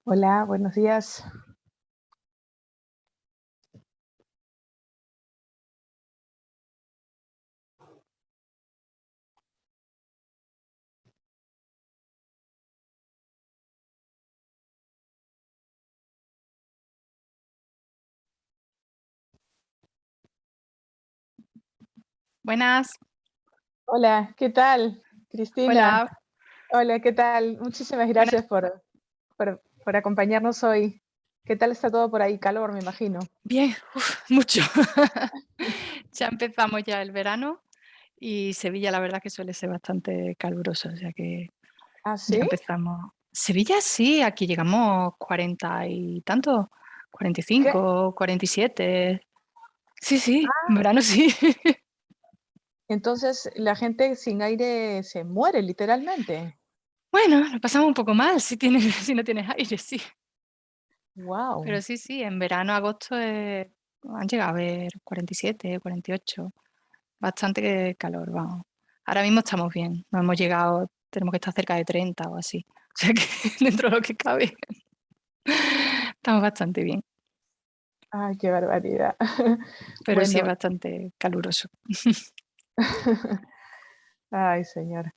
Hola, buenos días. Buenas, Hola, ¿qué tal? Cristina. hola, Hola, ¿qué tal? Muchísimas buenas. gracias por acompañarnos hoy. ¿Qué tal está todo por ahí? Calor, me imagino. Bien, mucho. Ya empezamos ya el verano y Sevilla la verdad que suele ser bastante caluroso, o sea que ¿Ah, ya sí? empezamos. Sevilla sí, aquí llegamos 40 y tanto, ¿Qué? 45, 47. Sí, sí, en verano sí. Entonces la gente sin aire se muere, literalmente. Bueno, lo pasamos un poco mal si tienes, si no tienes aire, sí. Pero Wow. sí, sí, en verano, agosto han llegado a ver 47, 48. Bastante calor, vamos. Ahora mismo estamos bien, no hemos llegado, tenemos que estar cerca de 30 o así. O sea que dentro de lo que cabe, estamos bastante bien, Ay, qué barbaridad. pero sí es Bueno, bastante caluroso. ay, señor.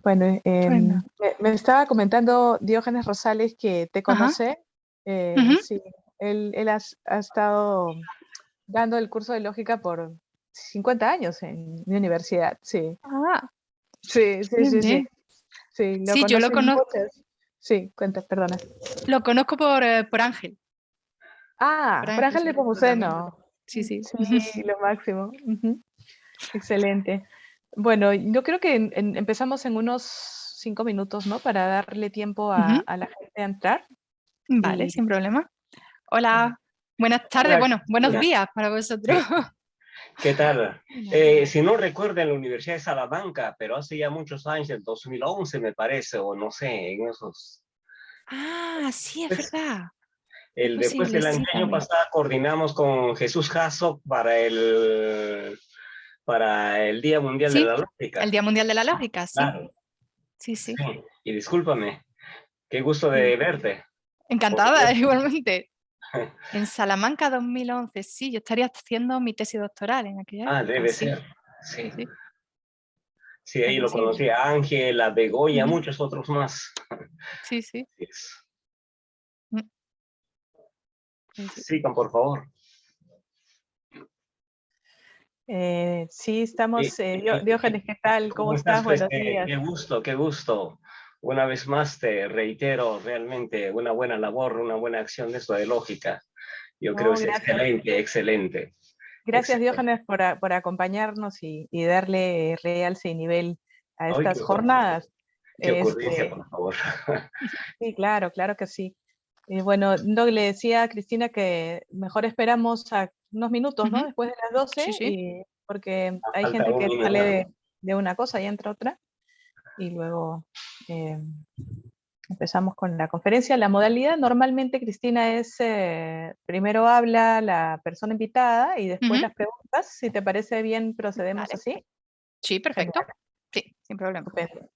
Bueno, Bueno, me estaba comentando Diógenes Rosales que te ajá, conoce. ujú. Sí, él ha estado dando el curso de lógica por 50 años en mi universidad, sí. Ah, Sí, sí, bien, sí, sí. bien. Sí, lo Sí, yo conocen muchas. Sí, cuenta, perdona. lo conozco por Ángel, por Por Ángel Ángel sobre todo también. Nepomuceno. Sí, sí. Sí, lo máximo. Ujú. Excelente. Bueno, yo creo que empezamos en unos 5 minutos, ¿no? Para darle tiempo Ujú. a la gente a entrar. Vale, Y sin problema. bueno, Hola, buenas tardes, Hola, bueno, buenos Cristina. días para vosotros. Sí, ¿qué tal? Buenos días. Si no recuerdo, en la Universidad de Salamanca, pero hace ya muchos años, en 2011 me parece, o no sé, en esos. Ah, sí, es Pues, verdad. Es después posible, del sí, año también. pasado coordinamos con Jesús Jasso para el Día Mundial de Sí, la el Lógica. Día Mundial de la Lógica, sí, Claro, sí, sí. sí, Y discúlpame, qué gusto sí. de verte. Por Encantada, cierto. igualmente. En Salamanca 2011, sí, yo estaría haciendo mi tesis doctoral en aquella Ah, época, debe sí, ser. sí, Sí, sí, sí, ahí es lo posible. conocí a Ángel, a Begoña, Ujú, muchos otros más. sí, sí, Sí, es. mm, pues sí. Sigan, por favor. sí, Y, estamos. y- Diógenes, ¿qué tal? ¿Cómo ¿Cómo estás? estás? Pues Buenos días. qué gusto, qué gusto. Una vez más te reitero realmente una buena labor, una buena acción de esto de lógica. Yo creo No, es gracias. excelente, excelente, Gracias, excelente. Diógenes, por acompañarnos y darle realce y nivel a Ay, estas jornadas. qué ocurrencia, Este, por favor. sí, claro, claro que sí. Y bueno, no le decía a Cristina que mejor esperamos a unos minutos, ¿no? Ujú, Después de las 12, sí, sí. y porque hay Falta gente un que sale minuto. de una cosa y entra otra, y luego eh, empezamos con la conferencia. La modalidad normalmente, Cristina, es primero habla la persona invitada y después Ujú, las preguntas. Si te parece bien, procedemos vale, así. sí, Genial, perfecto. Sí, sin problema. estupendo,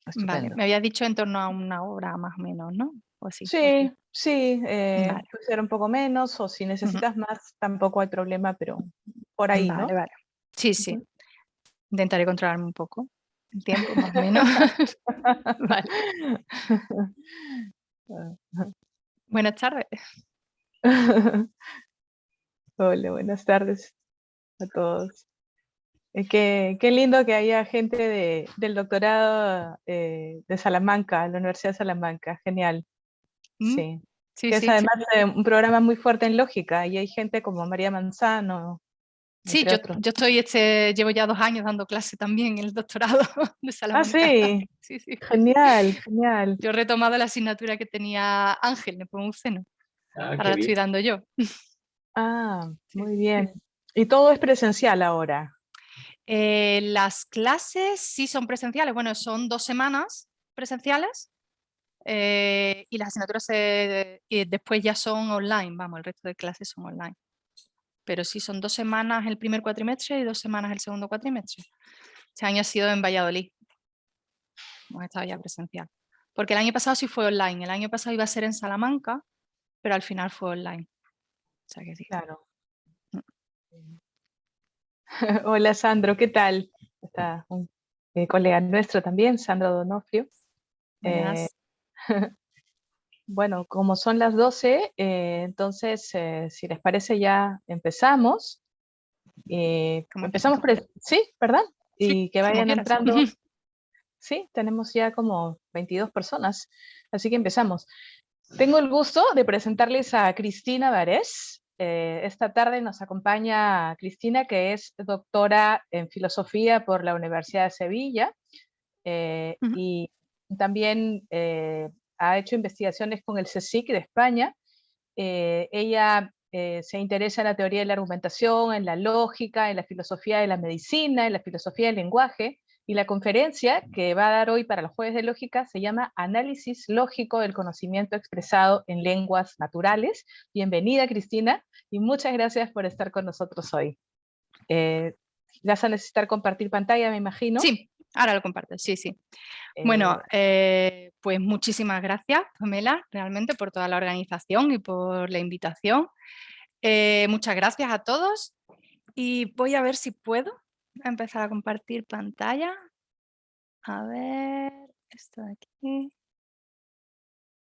Vale, estupendo. me habías dicho en torno a una hora más o menos, ¿no? O así. Sí, sí, Vale, puede ser un poco menos, o si ujú, necesitas más, tampoco hay problema, pero por ahí, ¿no? vale, vale. Sí, sí, Ujú. intentaré controlarme un poco el tiempo, más o menos. Vale. Buenas tardes. Hola, buenas tardes a todos. Qué lindo que haya gente del doctorado de Salamanca, la Universidad de Salamanca, genial, Mm, sí. sí, Que es sí. además un programa muy fuerte en lógica, y hay gente como María Manzano, Sí, entre yo, otros. yo estoy, llevo ya 2 años dando clase también en el doctorado de Ah, Salamanca. sí, Sí, sí. genial, genial. Yo he retomado la asignatura que tenía Ángel Nepomuceno. Ah, Ahora qué la estoy bien. dando yo. Ah, Sí, muy sí. bien. Y todo es presencial ahora. Las clases sí son presenciales. Bueno, son 2 semanas presenciales y las asignaturas y después ya son online. Vamos, el resto de clases son online. Pero sí son 2 semanas el primer cuatrimestre y 2 semanas el segundo cuatrimestre. Este año ha sido en Valladolid. Hemos estado ya presencial. Porque el año pasado sí fue online. El año pasado iba a ser en Salamanca, pero al final fue online. O sea que sí. Claro. Hola Sandro, ¿qué tal? Está un colega nuestro también, Sandro Donofrio. Buenas. Bueno, como son las 12, entonces, si les parece, ya empezamos. Como quieras. Empezamos, sí, ¿verdad? Sí, Y que como vayan quieras. entrando. Sí, tenemos ya como 22 personas, así que empezamos. Tengo el gusto de presentarles a Cristina Varés. Esta tarde nos acompaña Cristina, que es doctora en filosofía por la Universidad de Sevilla Ujú. y también ha hecho investigaciones con el CSIC de España. Ella se interesa en la teoría de la argumentación, en la lógica, en la filosofía de la medicina, en la filosofía del lenguaje. Y la conferencia que va a dar hoy para los jueves de lógica se llama Análisis lógico del conocimiento expresado en lenguas naturales. Bienvenida, Cristina, y muchas gracias por estar con nosotros hoy. Vas a necesitar compartir pantalla, me imagino. Sí, ahora lo compartes, sí, sí. Bueno, pues muchísimas gracias, Pamela, realmente por toda la organización y por la invitación. Muchas gracias a todos y voy a ver si puedo empezar a compartir pantalla. A ver, esto de aquí.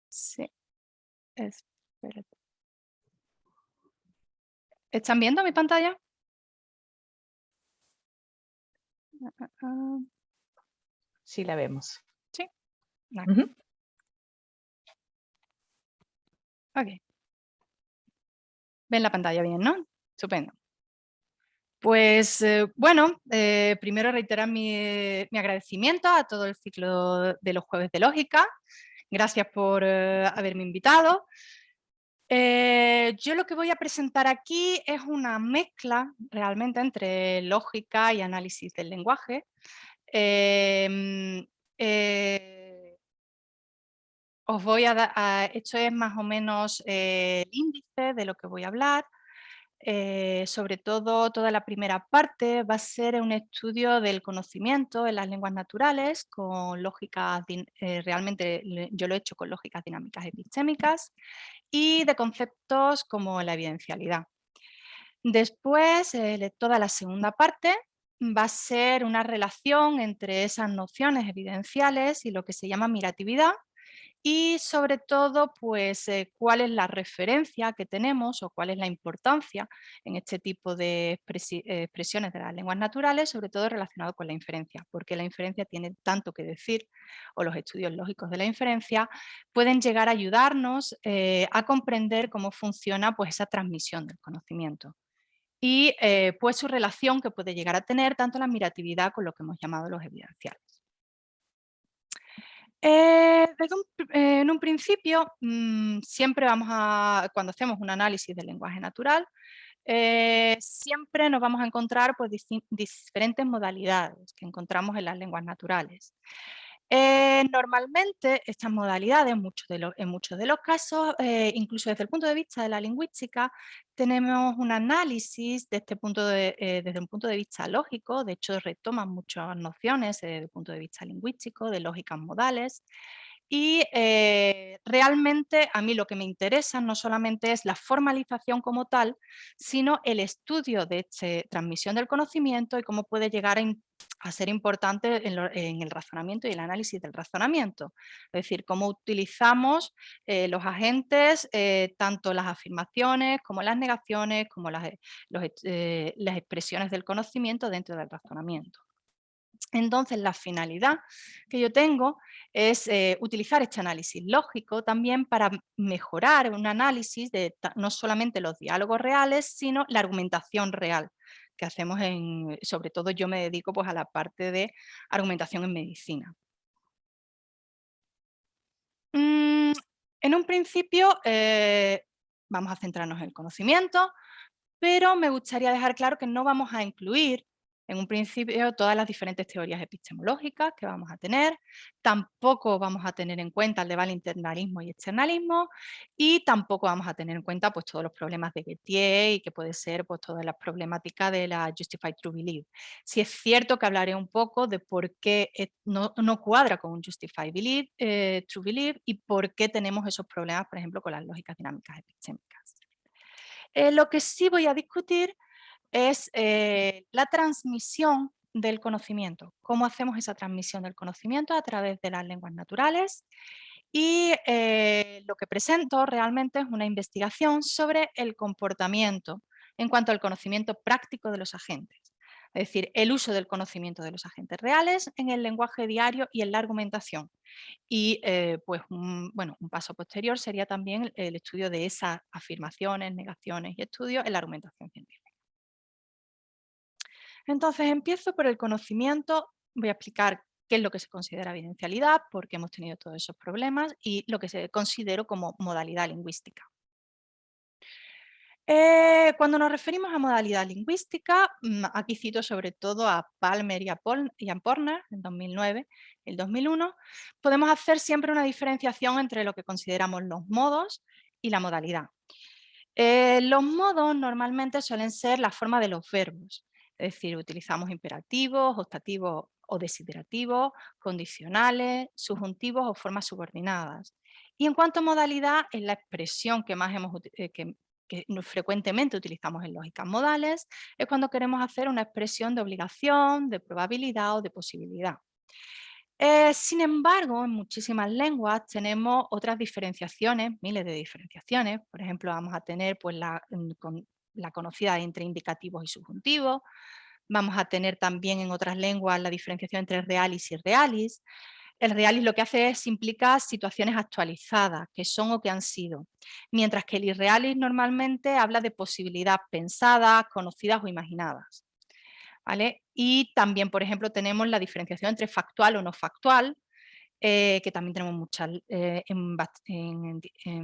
Sí, espérate. ¿Están viendo mi pantalla? Sí, la vemos. Sí. Ujú. Ok. Ven la pantalla bien, ¿no? Estupendo. Pues bueno, primero reiterar mi agradecimiento a todo el ciclo de los jueves de lógica. Gracias por haberme invitado. Yo lo que voy a presentar aquí es una mezcla realmente entre lógica y análisis del lenguaje. Os voy a dar, esto es más o menos el índice de lo que voy a hablar. Sobre todo, toda la primera parte va a ser un estudio del conocimiento en las lenguas naturales con lógicas, realmente yo lo he hecho con lógicas dinámicas epistémicas y de conceptos como la evidencialidad. Después, toda la segunda parte va a ser una relación entre esas nociones evidenciales y lo que se llama miratividad, y sobre todo, pues, cuál es la referencia que tenemos o cuál es la importancia en este tipo de expresiones de las lenguas naturales, sobre todo relacionado con la inferencia, porque la inferencia tiene tanto que decir, o los estudios lógicos de la inferencia pueden llegar a ayudarnos a comprender cómo funciona, pues, esa transmisión del conocimiento. Y pues su relación que puede llegar a tener tanto la miratividad con lo que hemos llamado los evidenciales. En un principio, siempre vamos a, cuando hacemos un análisis del lenguaje natural, siempre nos vamos a encontrar pues, diferentes modalidades que encontramos en las lenguas naturales. Normalmente estas modalidades, en muchos de los casos, incluso desde el punto de vista de la lingüística, tenemos un análisis desde un punto de vista lógico. De hecho, retoman muchas nociones desde el punto de vista lingüístico, de lógicas modales. Y realmente a mí lo que me interesa no solamente es la formalización como tal, sino el estudio de esta transmisión del conocimiento y cómo puede llegar a ser importante en el razonamiento y el análisis del razonamiento. Es decir, cómo utilizamos los agentes, tanto las afirmaciones como las negaciones, como las expresiones del conocimiento dentro del razonamiento. Entonces, la finalidad que yo tengo es utilizar este análisis lógico también para mejorar un análisis de no solamente los diálogos reales, sino la argumentación real que hacemos sobre todo yo me dedico pues, a la parte de argumentación en medicina. En un principio vamos a centrarnos en el conocimiento, pero me gustaría dejar claro que no vamos a incluir en un principio todas las diferentes teorías epistemológicas que vamos a tener, tampoco vamos a tener en cuenta el debate internalismo y externalismo y tampoco vamos a tener en cuenta pues, todos los problemas de Gettier y que puede ser pues, todas las problemáticas de la Justified True Belief. Sí es cierto que hablaré un poco de por qué no cuadra con un Justified Belief, True Belief y por qué tenemos esos problemas, por ejemplo, con las lógicas dinámicas epistémicas. Lo que sí voy a discutir es la transmisión del conocimiento. ¿Cómo hacemos esa transmisión del conocimiento? A través de las lenguas naturales. Y lo que presento realmente es una investigación sobre el comportamiento en cuanto al conocimiento práctico de los agentes. Es decir, el uso del conocimiento de los agentes reales en el lenguaje diario y en la argumentación. Y pues un paso posterior sería también el estudio de esas afirmaciones, negaciones y estudios en la argumentación científica. Entonces empiezo por el conocimiento, voy a explicar qué es lo que se considera evidencialidad, por qué hemos tenido todos esos problemas y lo que se considero como modalidad lingüística. Cuando nos referimos a modalidad lingüística, aquí cito sobre todo a Palmer y a Porner en 2009, el 2001, podemos hacer siempre una diferenciación entre lo que consideramos los modos y la modalidad. Los modos normalmente suelen ser la forma de los verbos, es decir, utilizamos imperativos, optativos o desiderativos, condicionales, subjuntivos o formas subordinadas. Y en cuanto a modalidad, es la expresión que más que frecuentemente utilizamos en lógicas modales, es cuando queremos hacer una expresión de obligación, de probabilidad o de posibilidad. Sin embargo, en muchísimas lenguas tenemos otras diferenciaciones, miles de diferenciaciones. Por ejemplo, vamos a tener pues, la conocida entre indicativos y subjuntivos. Vamos a tener también en otras lenguas la diferenciación entre realis y irrealis. El realis lo que hace es implicar situaciones actualizadas, que son o que han sido, mientras que el irrealis normalmente habla de posibilidades pensadas, conocidas o imaginadas. ¿Vale? Y también, por ejemplo, tenemos la diferenciación entre factual o no factual, que también tenemos muchas en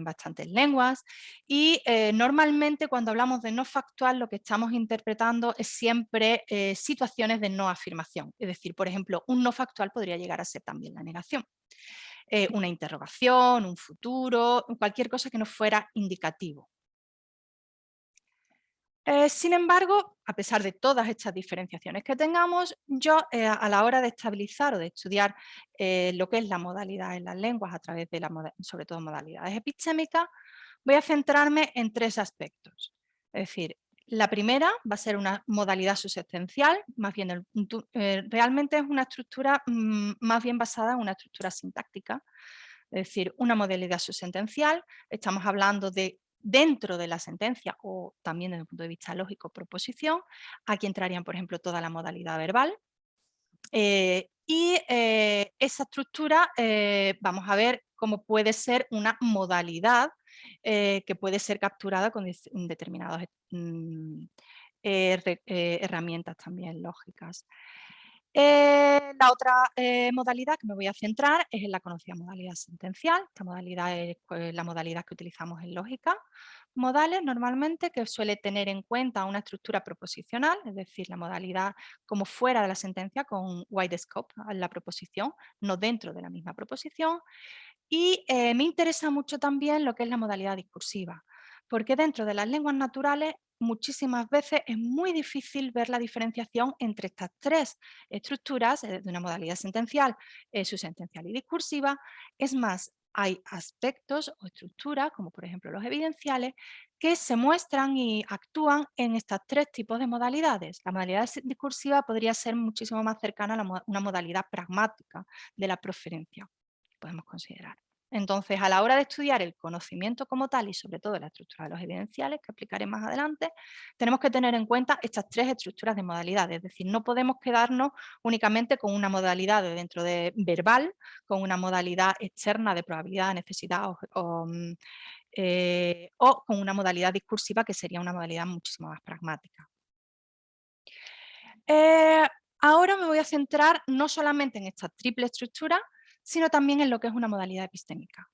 bastantes lenguas. Y normalmente cuando hablamos de no factual lo que estamos interpretando es siempre situaciones de no afirmación. Es decir, por ejemplo, un no factual podría llegar a ser también la negación. Una interrogación, un futuro, cualquier cosa que no fuera indicativo. Sin embargo, a pesar de todas estas diferenciaciones que tengamos, yo a la hora de estabilizar o de estudiar lo que es la modalidad en las lenguas a través de sobre todo modalidades epistémicas, voy a centrarme en tres aspectos. Es decir, la primera va a ser una modalidad susecuencial, más bien realmente es una estructura más bien basada en una estructura sintáctica. Es decir, una modalidad subsentencial, estamos hablando de dentro de la sentencia o también desde el punto de vista lógico proposición, aquí entrarían por ejemplo toda la modalidad verbal y esa estructura vamos a ver cómo puede ser una modalidad que puede ser capturada con determinadas herramientas también lógicas. La otra modalidad que me voy a centrar es en la conocida modalidad sentencial. Esta modalidad es la modalidad que utilizamos en lógica modales normalmente, que suele tener en cuenta una estructura proposicional, es decir, la modalidad como fuera de la sentencia con wide scope en la proposición, no dentro de la misma proposición. Y me interesa mucho también lo que es la modalidad discursiva, porque dentro de las lenguas naturales muchísimas veces es muy difícil ver la diferenciación entre estas tres estructuras de una modalidad sentencial, subsentencial y discursiva. Es más, hay aspectos o estructuras, como por ejemplo los evidenciales, que se muestran y actúan en estos tres tipos de modalidades. La modalidad discursiva podría ser muchísimo más cercana a una modalidad pragmática de la proferencia, podemos considerar. Entonces, a la hora de estudiar el conocimiento como tal y sobre todo la estructura de los evidenciales, que explicaré más adelante, tenemos que tener en cuenta estas tres estructuras de modalidades. Es decir, no podemos quedarnos únicamente con una modalidad de dentro de verbal, con una modalidad externa de probabilidad, necesidad o con una modalidad discursiva que sería una modalidad muchísimo más pragmática. Ahora me voy a centrar no solamente en esta triple estructura, sino también en lo que es una modalidad epistémica.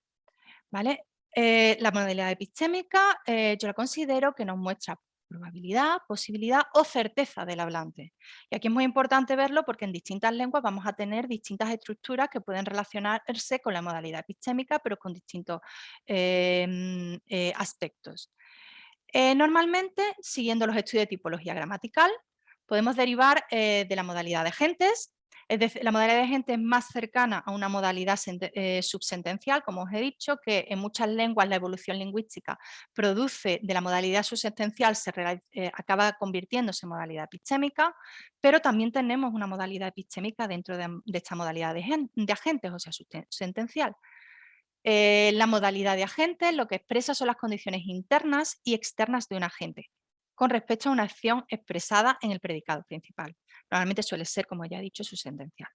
¿Vale? La modalidad epistémica yo la considero que nos muestra probabilidad, posibilidad o certeza del hablante. Y aquí es muy importante verlo porque en distintas lenguas vamos a tener distintas estructuras que pueden relacionarse con la modalidad epistémica, pero con distintos aspectos. Normalmente, siguiendo los estudios de tipología gramatical, podemos derivar de la modalidad de agentes. Es decir, la modalidad de agente es más cercana a una modalidad subsentencial, como os he dicho, que en muchas lenguas la evolución lingüística produce de la modalidad subsentencial, acaba convirtiéndose en modalidad epistémica, pero también tenemos una modalidad epistémica dentro de esta modalidad de agentes, o sea, subsentencial. La modalidad de agente lo que expresa son las condiciones internas y externas de un agente con respecto a una acción expresada en el predicado principal. Normalmente suele ser, como ya he dicho, subsentencial.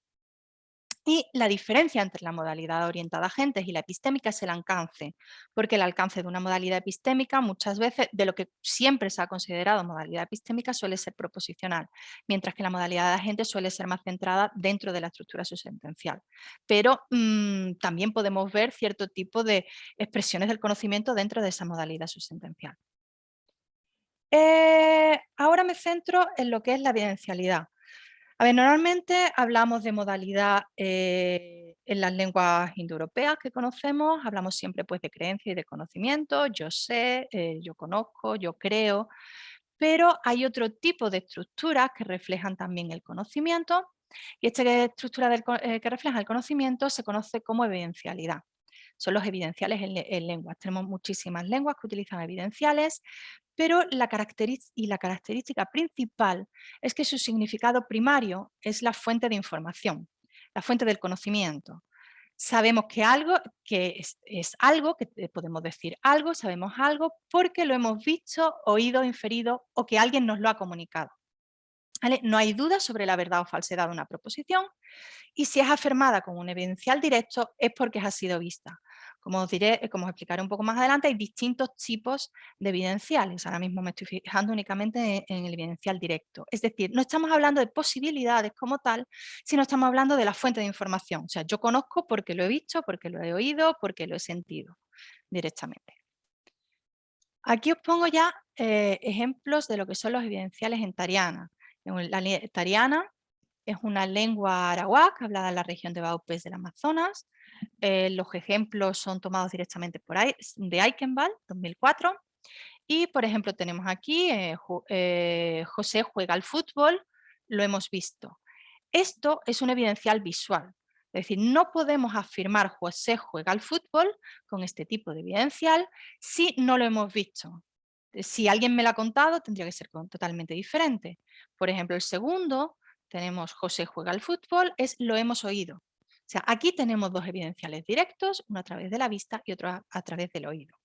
Y la diferencia entre la modalidad orientada a agentes y la epistémica es el alcance, porque el alcance de una modalidad epistémica muchas veces, de lo que siempre se ha considerado modalidad epistémica, suele ser proposicional, mientras que la modalidad de agente suele ser más centrada dentro de la estructura subsentencial. Pero también podemos ver cierto tipo de expresiones del conocimiento dentro de esa modalidad subsentencial. Ahora me centro en lo que es la evidencialidad. A ver, normalmente hablamos de modalidad en las lenguas indoeuropeas que conocemos, hablamos siempre pues, de creencia y de conocimiento, yo sé, yo conozco, yo creo, pero hay otro tipo de estructuras que reflejan también el conocimiento y esta estructura que refleja el conocimiento se conoce como evidencialidad. Son los evidenciales en lenguas. Tenemos muchísimas lenguas que utilizan evidenciales, pero la característica principal es que su significado primario es la fuente de información, la fuente del conocimiento. Sabemos que algo que es algo, que podemos decir algo, sabemos algo porque lo hemos visto, oído, inferido o que alguien nos lo ha comunicado. ¿Vale? No hay duda sobre la verdad o falsedad de una proposición y si es afirmada con un evidencial directo es porque ha sido vista. Como os explicaré un poco más adelante, hay distintos tipos de evidenciales. Ahora mismo me estoy fijando únicamente en el evidencial directo. Es decir, no estamos hablando de posibilidades como tal, sino estamos hablando de la fuente de información. O sea, yo conozco porque lo he visto, porque lo he oído, porque lo he sentido directamente. Aquí os pongo ya ejemplos de lo que son los evidenciales en tariana. La tariana es una lengua arawak hablada en la región de Baupés del Amazonas. Los ejemplos son tomados directamente de Eichenwald, 2004. Y, por ejemplo, tenemos aquí José juega al fútbol, lo hemos visto. Esto es un evidencial visual. Es decir, no podemos afirmar José juega al fútbol con este tipo de evidencial si no lo hemos visto. Si alguien me lo ha contado, tendría que ser totalmente diferente. Por ejemplo, el segundo, tenemos José juega al fútbol, es lo hemos oído. O sea, aquí tenemos dos evidenciales directos, uno a través de la vista y otro a través del oído.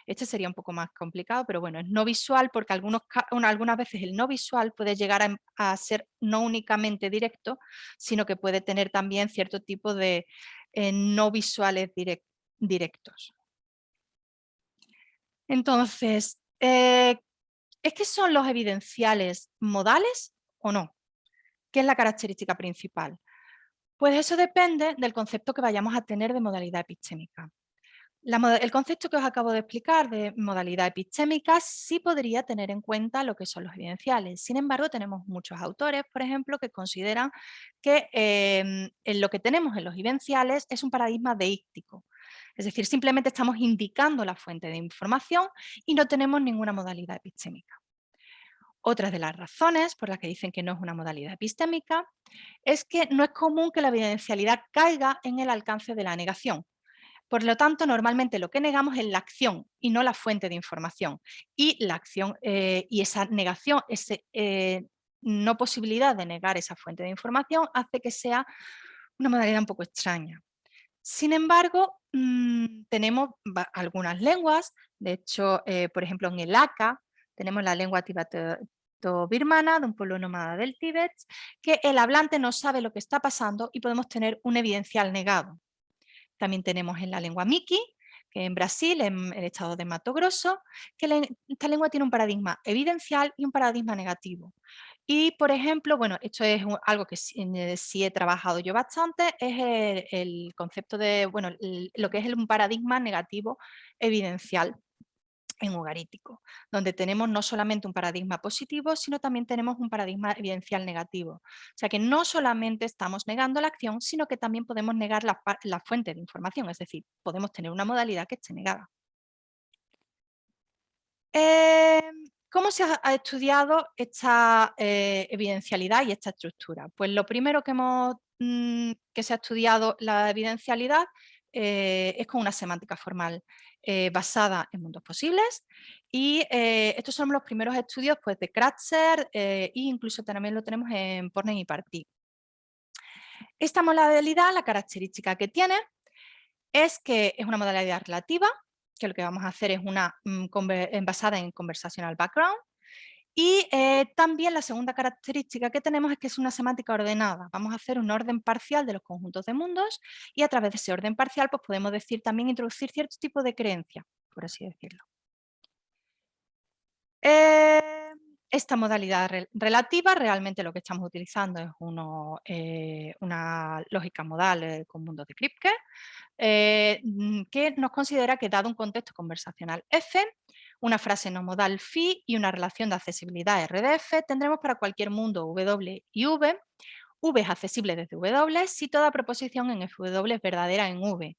Este sería un poco más complicado, pero bueno, es no visual porque algunas veces el no visual puede llegar a ser no únicamente directo, sino que puede tener también cierto tipo de no visuales directos. Entonces, ¿es que son los evidenciales modales o no? ¿Qué es la característica principal? Pues eso depende del concepto que vayamos a tener de modalidad epistémica. El concepto que os acabo de explicar de modalidad epistémica sí podría tener en cuenta lo que son los evidenciales. Sin embargo, tenemos muchos autores, por ejemplo, que consideran que lo que tenemos en los evidenciales es un paradigma deíctico. Es decir, simplemente estamos indicando la fuente de información y no tenemos ninguna modalidad epistémica. Otra de las razones por las que dicen que no es una modalidad epistémica es que no es común que la evidencialidad caiga en el alcance de la negación. Por lo tanto, normalmente lo que negamos es la acción y no la fuente de información. Y la acción y esa negación, esa no posibilidad de negar esa fuente de información hace que sea una modalidad un poco extraña. Sin embargo, tenemos algunas lenguas, de hecho, por ejemplo, en el Aka tenemos la lengua tibeto-birmana de un pueblo nómada del Tíbet, que el hablante no sabe lo que está pasando y podemos tener un evidencial negado. También tenemos en la lengua Miki, que en Brasil, en el estado de Mato Grosso, que esta lengua tiene un paradigma evidencial y un paradigma negativo. Y, por ejemplo, bueno, esto es algo que sí he trabajado yo bastante, es el concepto de, bueno, lo que es un paradigma negativo evidencial. en ugarítico, donde tenemos no solamente un paradigma positivo, sino también tenemos un paradigma evidencial negativo. O sea que no solamente estamos negando la acción, sino que también podemos negar la fuente de información, es decir, podemos tener una modalidad que esté negada. ¿Cómo se ha estudiado esta evidencialidad y esta estructura? Pues lo primero que se ha estudiado la evidencialidad es con una semántica formal basada en mundos posibles, y estos son los primeros estudios pues, de Kratzer e incluso también lo tenemos en Pornen y Partí. Esta modalidad, la característica que tiene es que es una modalidad relativa, que lo que vamos a hacer es una basada en conversational background. Y también la segunda característica que tenemos es que es una semántica ordenada. Vamos a hacer un orden parcial de los conjuntos de mundos y a través de ese orden parcial pues podemos decir también introducir cierto tipo de creencia, por así decirlo. Esta modalidad relativa realmente lo que estamos utilizando es una lógica modal con mundos de Kripke, que nos considera que dado un contexto conversacional F, una frase no modal phi y una relación de accesibilidad RDF, tendremos para cualquier mundo W y V. V es accesible desde W si toda proposición en FW es verdadera en V.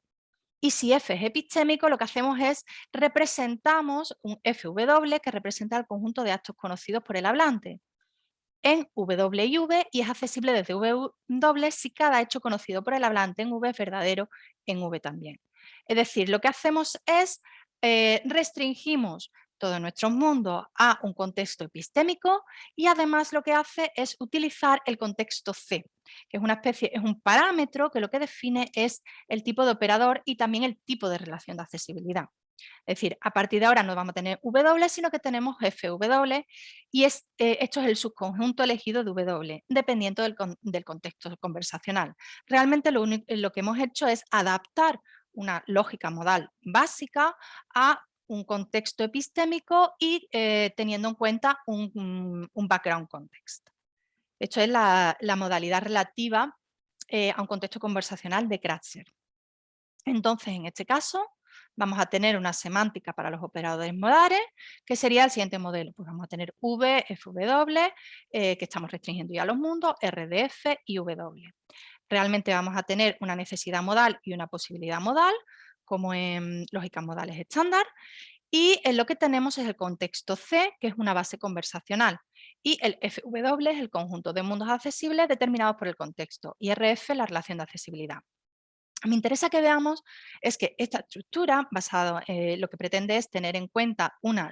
Y si F es epistémico, lo que hacemos es representamos un FW que representa el conjunto de actos conocidos por el hablante en W y V, y es accesible desde W si cada hecho conocido por el hablante en V es verdadero en V también. Es decir, lo que hacemos es restringimos todo nuestro mundo a un contexto epistémico, y además lo que hace es utilizar el contexto C, que es un parámetro que lo que define es el tipo de operador y también el tipo de relación de accesibilidad. Es decir, a partir de ahora no vamos a tener W, sino que tenemos FW, y esto es el subconjunto elegido de W, dependiendo del contexto conversacional. Realmente lo que hemos hecho es adaptar una lógica modal básica a un contexto epistémico y teniendo en cuenta un background context. Esto es la modalidad relativa a un contexto conversacional de Kratzer. Entonces, en este caso, vamos a tener una semántica para los operadores modales, que sería el siguiente modelo. Pues vamos a tener V, FW, que estamos restringiendo ya los mundos, RDF y W. Realmente vamos a tener una necesidad modal y una posibilidad modal, como en lógicas modales estándar, y en lo que tenemos es el contexto C, que es una base conversacional, y el FW es el conjunto de mundos accesibles determinados por el contexto, y RF la relación de accesibilidad. Me interesa que veamos es que esta estructura, lo que pretende es tener en cuenta una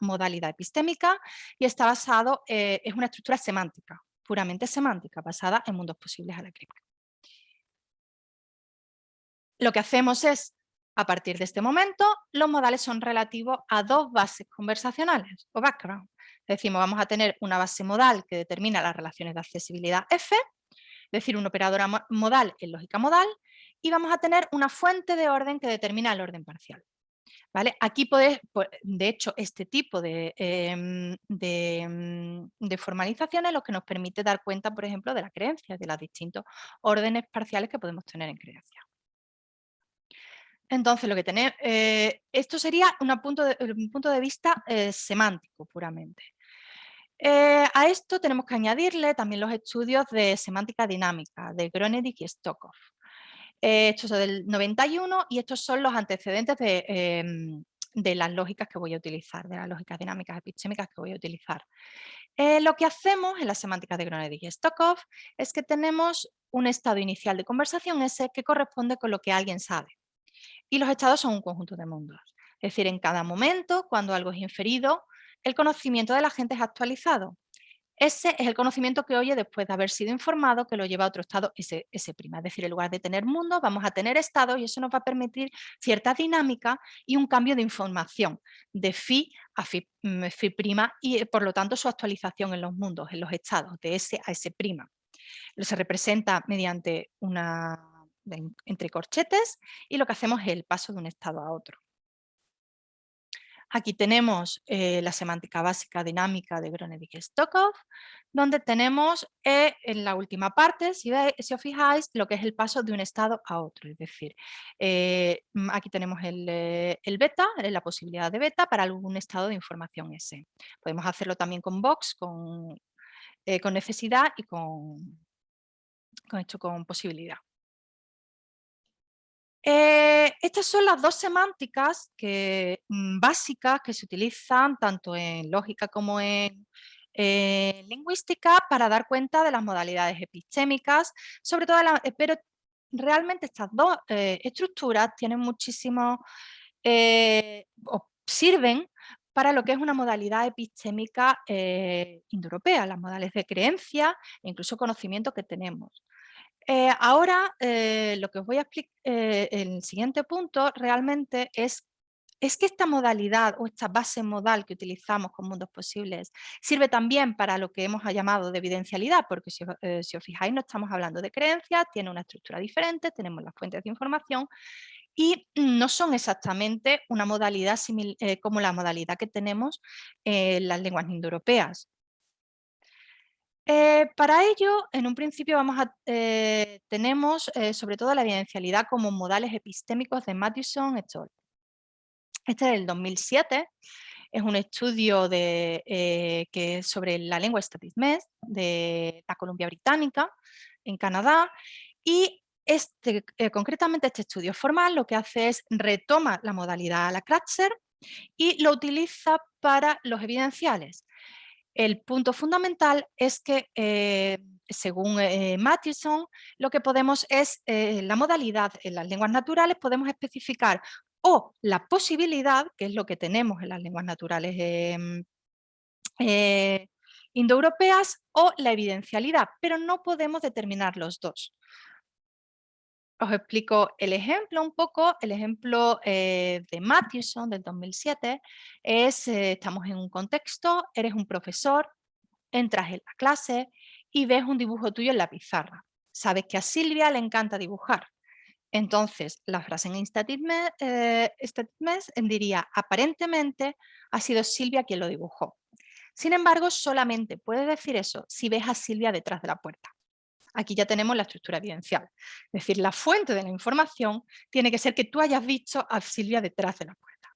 modalidad epistémica, y está basado, es una estructura semántica, puramente semántica, basada en mundos posibles a la Kripke. Lo que hacemos es, a partir de este momento, los modales son relativos a dos bases conversacionales o background. Decimos, vamos a tener una base modal que determina las relaciones de accesibilidad F, es decir, un operador modal en lógica modal, y vamos a tener una fuente de orden que determina el orden parcial. ¿Vale? Aquí de hecho, este tipo de formalización es lo que nos permite dar cuenta, por ejemplo, de la creencia, de los distintos órdenes parciales que podemos tener en creencia. Entonces, esto sería un punto de vista semántico puramente. A esto tenemos que añadirle también los estudios de semántica dinámica de Groeneweg y Stokov. Estos son del 91 y estos son los antecedentes de las lógicas que voy a utilizar, de las lógicas dinámicas epistémicas que voy a utilizar. Lo que hacemos en la semántica de Groeneweg y Stokov es que tenemos un estado inicial de conversación S que corresponde con lo que alguien sabe. Y los estados son un conjunto de mundos. Es decir, en cada momento, cuando algo es inferido, el conocimiento de la gente es actualizado. Ese es el conocimiento que oye después de haber sido informado, que lo lleva a otro estado S'. Es decir, en lugar de tener mundos, vamos a tener estados, y eso nos va a permitir cierta dinámica y un cambio de información de phi a phi', y por lo tanto su actualización en los mundos, en los estados, de S a S'. Se representa mediante entre corchetes, y lo que hacemos es el paso de un estado a otro. Aquí tenemos la semántica básica dinámica de Gronedik-Stokov, donde tenemos en la última parte, si os fijáis, lo que es el paso de un estado a otro. Es decir, aquí tenemos el beta, la posibilidad de beta para algún estado de información S. Podemos hacerlo también con box, con necesidad y con posibilidad. Estas son las dos semánticas básicas que se utilizan tanto en lógica como en lingüística para dar cuenta de las modalidades epistémicas, sobre todo, pero realmente estas dos estructuras tienen muchísimo, sirven para lo que es una modalidad epistémica indoeuropea, las modalidades de creencia e incluso conocimiento que tenemos. Ahora lo que os voy a explicar en el siguiente punto realmente es que esta modalidad o esta base modal que utilizamos con mundos posibles sirve también para lo que hemos llamado de evidencialidad, porque si os fijáis no estamos hablando de creencias, tiene una estructura diferente, tenemos las fuentes de información y no son exactamente una modalidad como la modalidad que tenemos en las lenguas indoeuropeas. Para ello, en un principio tenemos sobre todo la evidencialidad como modales epistémicos de Mathewson et al. Este es del 2007, es un estudio sobre la lengua Statismes de la Columbia Británica en Canadá y concretamente este estudio formal lo que hace es retoma la modalidad Lacratzer y lo utiliza para los evidenciales. El punto fundamental es que, según Mathewson, lo que podemos es, la modalidad en las lenguas naturales, podemos especificar o la posibilidad, que es lo que tenemos en las lenguas naturales indoeuropeas, o la evidencialidad, pero no podemos determinar los dos. Os explico el ejemplo un poco. El ejemplo de Mathewson del 2007 es, estamos en un contexto, eres un profesor, entras en la clase y ves un dibujo tuyo en la pizarra. Sabes que a Silvia le encanta dibujar. Entonces, la frase en Statismes diría, aparentemente ha sido Silvia quien lo dibujó. Sin embargo, solamente puedes decir eso si ves a Silvia detrás de la puerta. Aquí ya tenemos la estructura evidencial. Es decir, la fuente de la información tiene que ser que tú hayas visto a Silvia detrás de la puerta.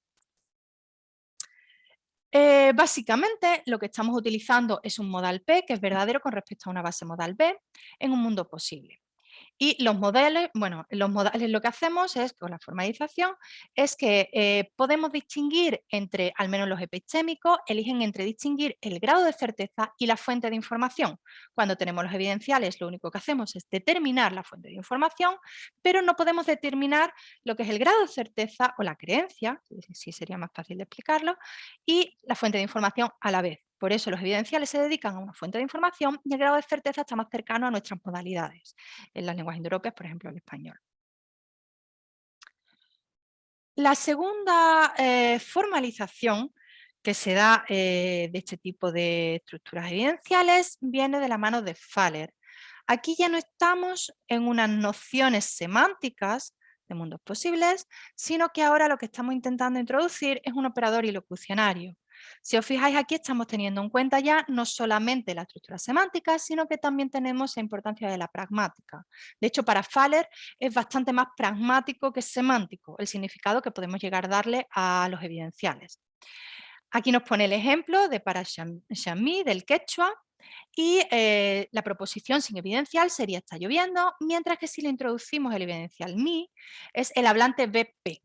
Básicamente lo que estamos utilizando es un modal P que es verdadero con respecto a una base modal B en un mundo posible. Y los modales lo que hacemos es, con la formalización, es que podemos distinguir entre, al menos los epistémicos, eligen entre distinguir el grado de certeza y la fuente de información. Cuando tenemos los evidenciales, lo único que hacemos es determinar la fuente de información, pero no podemos determinar lo que es el grado de certeza o la creencia, si sería más fácil de explicarlo, y la fuente de información a la vez. Por eso los evidenciales se dedican a una fuente de información y el grado de certeza está más cercano a nuestras modalidades, en las lenguas indoeuropeas, por ejemplo, el español. La segunda formalización que se da de este tipo de estructuras evidenciales viene de la mano de Faller. Aquí ya no estamos en unas nociones semánticas de mundos posibles, sino que ahora lo que estamos intentando introducir es un operador ilocucionario. Si os fijáis aquí estamos teniendo en cuenta ya no solamente la estructura semántica, sino que también tenemos la importancia de la pragmática. De hecho, para Faller es bastante más pragmático que semántico el significado que podemos llegar a darle a los evidenciales. Aquí nos pone el ejemplo de para Xamí del quechua y la proposición sin evidencial sería está lloviendo, mientras que si le introducimos el evidencial mi es el hablante BP.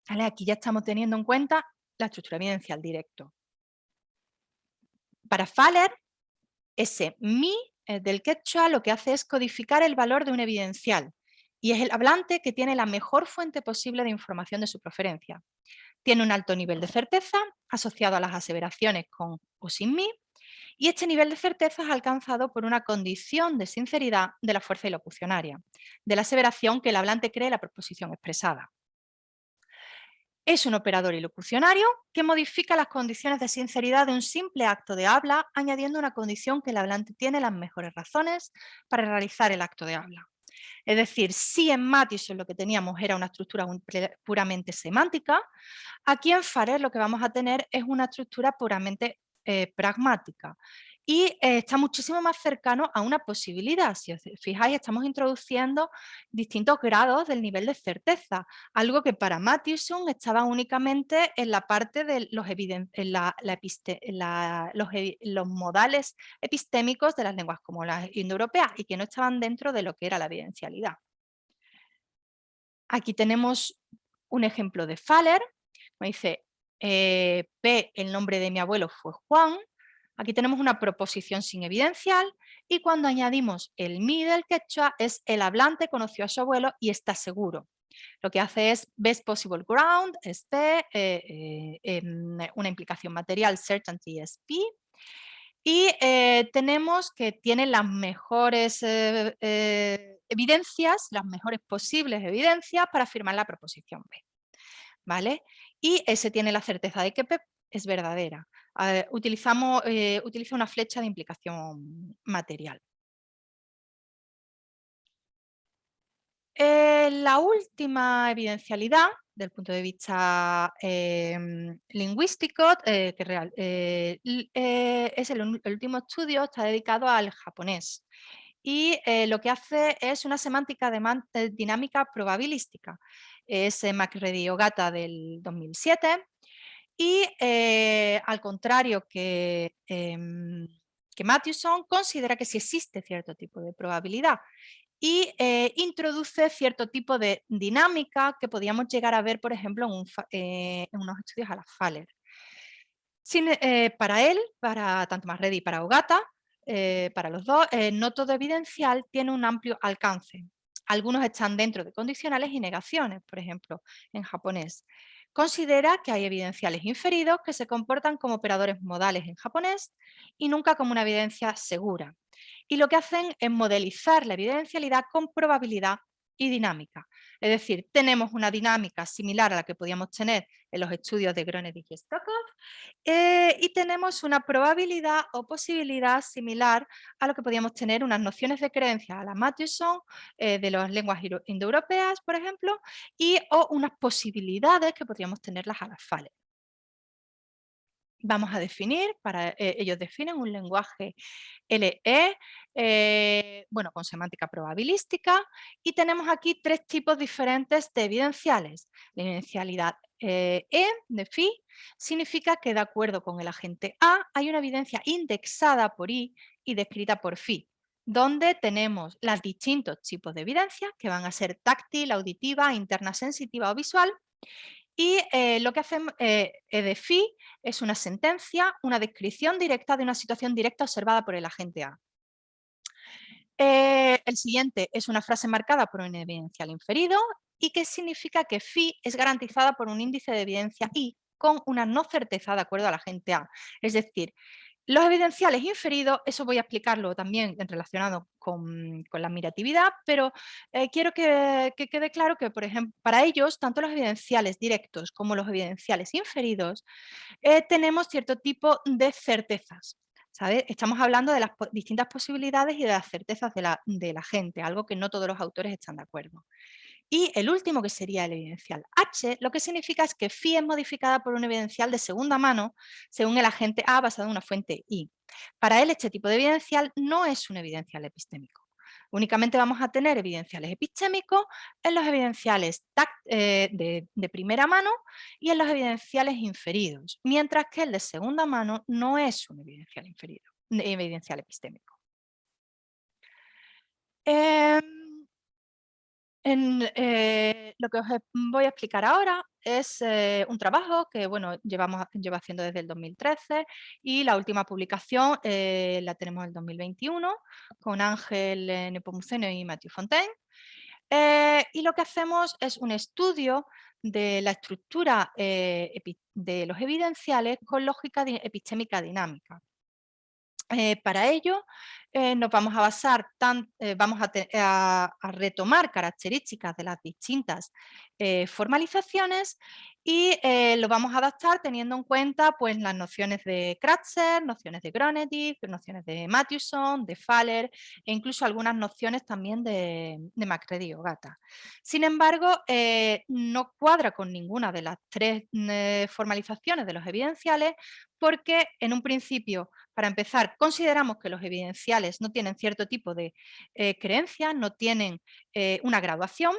¿Vale? Aquí ya estamos teniendo en cuenta la estructura evidencial directo. Para Faller, ese mi del quechua lo que hace es codificar el valor de un evidencial y es el hablante que tiene la mejor fuente posible de información de su preferencia. Tiene un alto nivel de certeza asociado a las aseveraciones con o sin mi y este nivel de certeza es alcanzado por una condición de sinceridad de la fuerza ilocucionaria, de la aseveración que el hablante cree la proposición expresada. Es un operador ilocucionario que modifica las condiciones de sinceridad de un simple acto de habla, añadiendo una condición que el hablante tiene las mejores razones para realizar el acto de habla. Es decir, si en Mathison lo que teníamos era una estructura puramente semántica, aquí en Farer lo que vamos a tener es una estructura puramente pragmática. Y está muchísimo más cercano a una posibilidad. Si os fijáis, estamos introduciendo distintos grados del nivel de certeza, algo que para Mathison estaba únicamente en la parte de los modales epistémicos de las lenguas como las indoeuropeas y que no estaban dentro de lo que era la evidencialidad. Aquí tenemos un ejemplo de Faller, me dice, P, el nombre de mi abuelo fue Juan. Aquí tenemos una proposición sin evidencial y cuando añadimos el mi del quechua es el hablante conoció a su abuelo y está seguro. Lo que hace es best possible ground, una implicación material, certainty es P. Y tenemos que tiene las mejores evidencias, las mejores posibles evidencias para afirmar la proposición B. ¿Vale? Y ese tiene la certeza de que P es verdadera. Utiliza una flecha de implicación material. La última evidencialidad, del punto de vista lingüístico, es el último estudio, está dedicado al japonés. Y lo que hace es una semántica dinámica probabilística. Es McReady-Ogata del 2007. Y al contrario que Mathewson, considera que sí existe cierto tipo de probabilidad y introduce cierto tipo de dinámica que podíamos llegar a ver, por ejemplo, en unos estudios a la Faller. Para él, para tanto McReady y para Ogata, para los dos, no todo evidencial tiene un amplio alcance. Algunos están dentro de condicionales y negaciones, por ejemplo, en japonés. Considera que hay evidenciales inferidos que se comportan como operadores modales en japonés y nunca como una evidencia segura. Y lo que hacen es modelizar la evidencialidad con probabilidad y dinámica. Es decir, tenemos una dinámica similar a la que podíamos tener en los estudios de Gronedik y Stokov, y tenemos una probabilidad o posibilidad similar a lo que podíamos tener unas nociones de creencia a la Mathewson de las lenguas indoeuropeas, por ejemplo, o unas posibilidades que podríamos tenerlas a la Faller. Vamos a definir, ellos definen un lenguaje LE, bueno, con semántica probabilística, y tenemos aquí tres tipos diferentes de evidenciales. La evidencialidad E de phi significa que de acuerdo con el agente A hay una evidencia indexada por I y descrita por phi, donde tenemos los distintos tipos de evidencia que van a ser táctil, auditiva, interna sensitiva o visual. Y lo que hacen de phi es una sentencia, una descripción directa de una situación directa observada por el agente A. El siguiente es una frase marcada por un evidencial inferido y que significa que phi es garantizada por un índice de evidencia I con una no certeza de acuerdo al agente A. Es decir, los evidenciales inferidos, eso voy a explicarlo también relacionado con la admiratividad, pero quiero que quede claro que, por ejemplo, para ellos, tanto los evidenciales directos como los evidenciales inferidos, tenemos cierto tipo de certezas. ¿Sabes? Estamos hablando de las distintas posibilidades y de las certezas de la gente, algo que no todos los autores están de acuerdo. Y el último, que sería el evidencial H, lo que significa es que phi es modificada por un evidencial de segunda mano según el agente A basado en una fuente I. Para él, este tipo de evidencial no es un evidencial epistémico. Únicamente vamos a tener evidenciales epistémicos en los evidenciales de primera mano y en los evidenciales inferidos, mientras que el de segunda mano no es un evidencial epistémico. Lo que os voy a explicar ahora es un trabajo que llevo haciendo desde el 2013 y la última publicación la tenemos en el 2021 con Ángel Nepomuceno y Mathieu Fontaine. Y lo que hacemos es un estudio de la estructura de los evidenciales con lógica epistémica dinámica. Para ello, nos vamos a basar, vamos a retomar características de las distintas formalizaciones y lo vamos a adaptar teniendo en cuenta pues, las nociones de Kratzer, nociones de Gronedik, nociones de Mathewson, de Faller e incluso algunas nociones también de Macready o Gata. Sin embargo, no cuadra con ninguna de las tres formalizaciones de los evidenciales porque en un principio, para empezar, consideramos que los evidenciales no tienen cierto tipo de creencias, no tienen una graduación.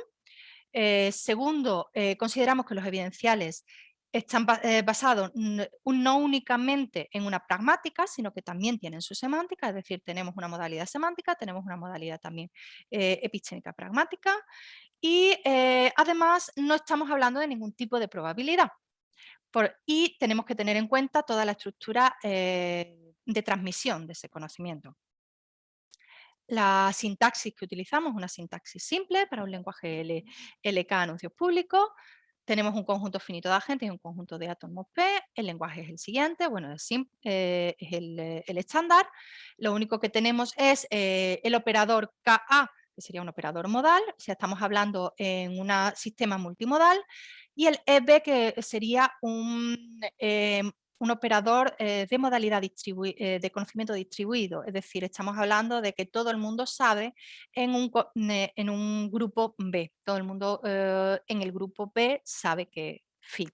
Segundo, consideramos que los evidenciales están basados no únicamente en una pragmática, sino que también tienen su semántica, es decir, tenemos una modalidad semántica, tenemos una modalidad también epistémica pragmática y además no estamos hablando de ningún tipo de probabilidad. Y tenemos que tener en cuenta toda la estructura de transmisión de ese conocimiento. La sintaxis que utilizamos es una sintaxis simple para un lenguaje LK anuncios públicos. Tenemos un conjunto finito de agentes y un conjunto de átomos P. El lenguaje es el siguiente, bueno, es el estándar. Lo único que tenemos es el operador KA, que sería un operador modal, si estamos hablando en un sistema multimodal, y el EB, que sería un operador de modalidad de conocimiento distribuido, es decir, estamos hablando de que todo el mundo sabe en un grupo B, todo el mundo en el grupo B sabe que phi.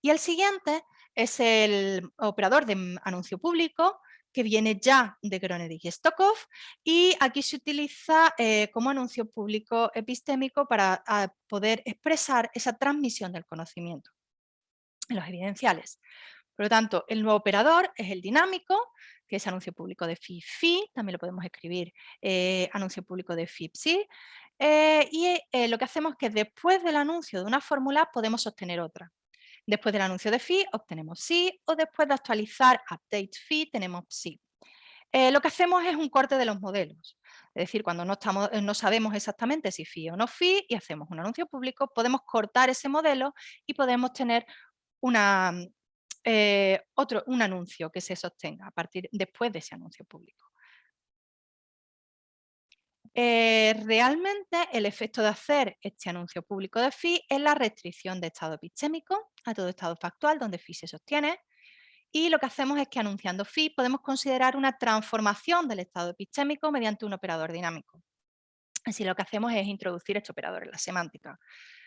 Y el siguiente es el operador de anuncio público, que viene ya de Gronedik y Stokov, y aquí se utiliza como anuncio público epistémico para poder expresar esa transmisión del conocimiento en los evidenciales. Por lo tanto, el nuevo operador es el dinámico, que es anuncio público de phi-phi, también lo podemos escribir anuncio público de phi-psi, y lo que hacemos es que después del anuncio de una fórmula podemos obtener otra. Después del anuncio de phi obtenemos psi, o después de actualizar update phi tenemos psi. Lo que hacemos es un corte de los modelos, es decir, cuando no sabemos exactamente si phi o no phi y hacemos un anuncio público, podemos cortar ese modelo y podemos tener un anuncio que se sostenga después de ese anuncio público. Realmente el efecto de hacer este anuncio público de phi es la restricción de estado epistémico a todo estado factual donde phi se sostiene, y lo que hacemos es que anunciando phi podemos considerar una transformación del estado epistémico mediante un operador dinámico. Así lo que hacemos es introducir este operador en la semántica.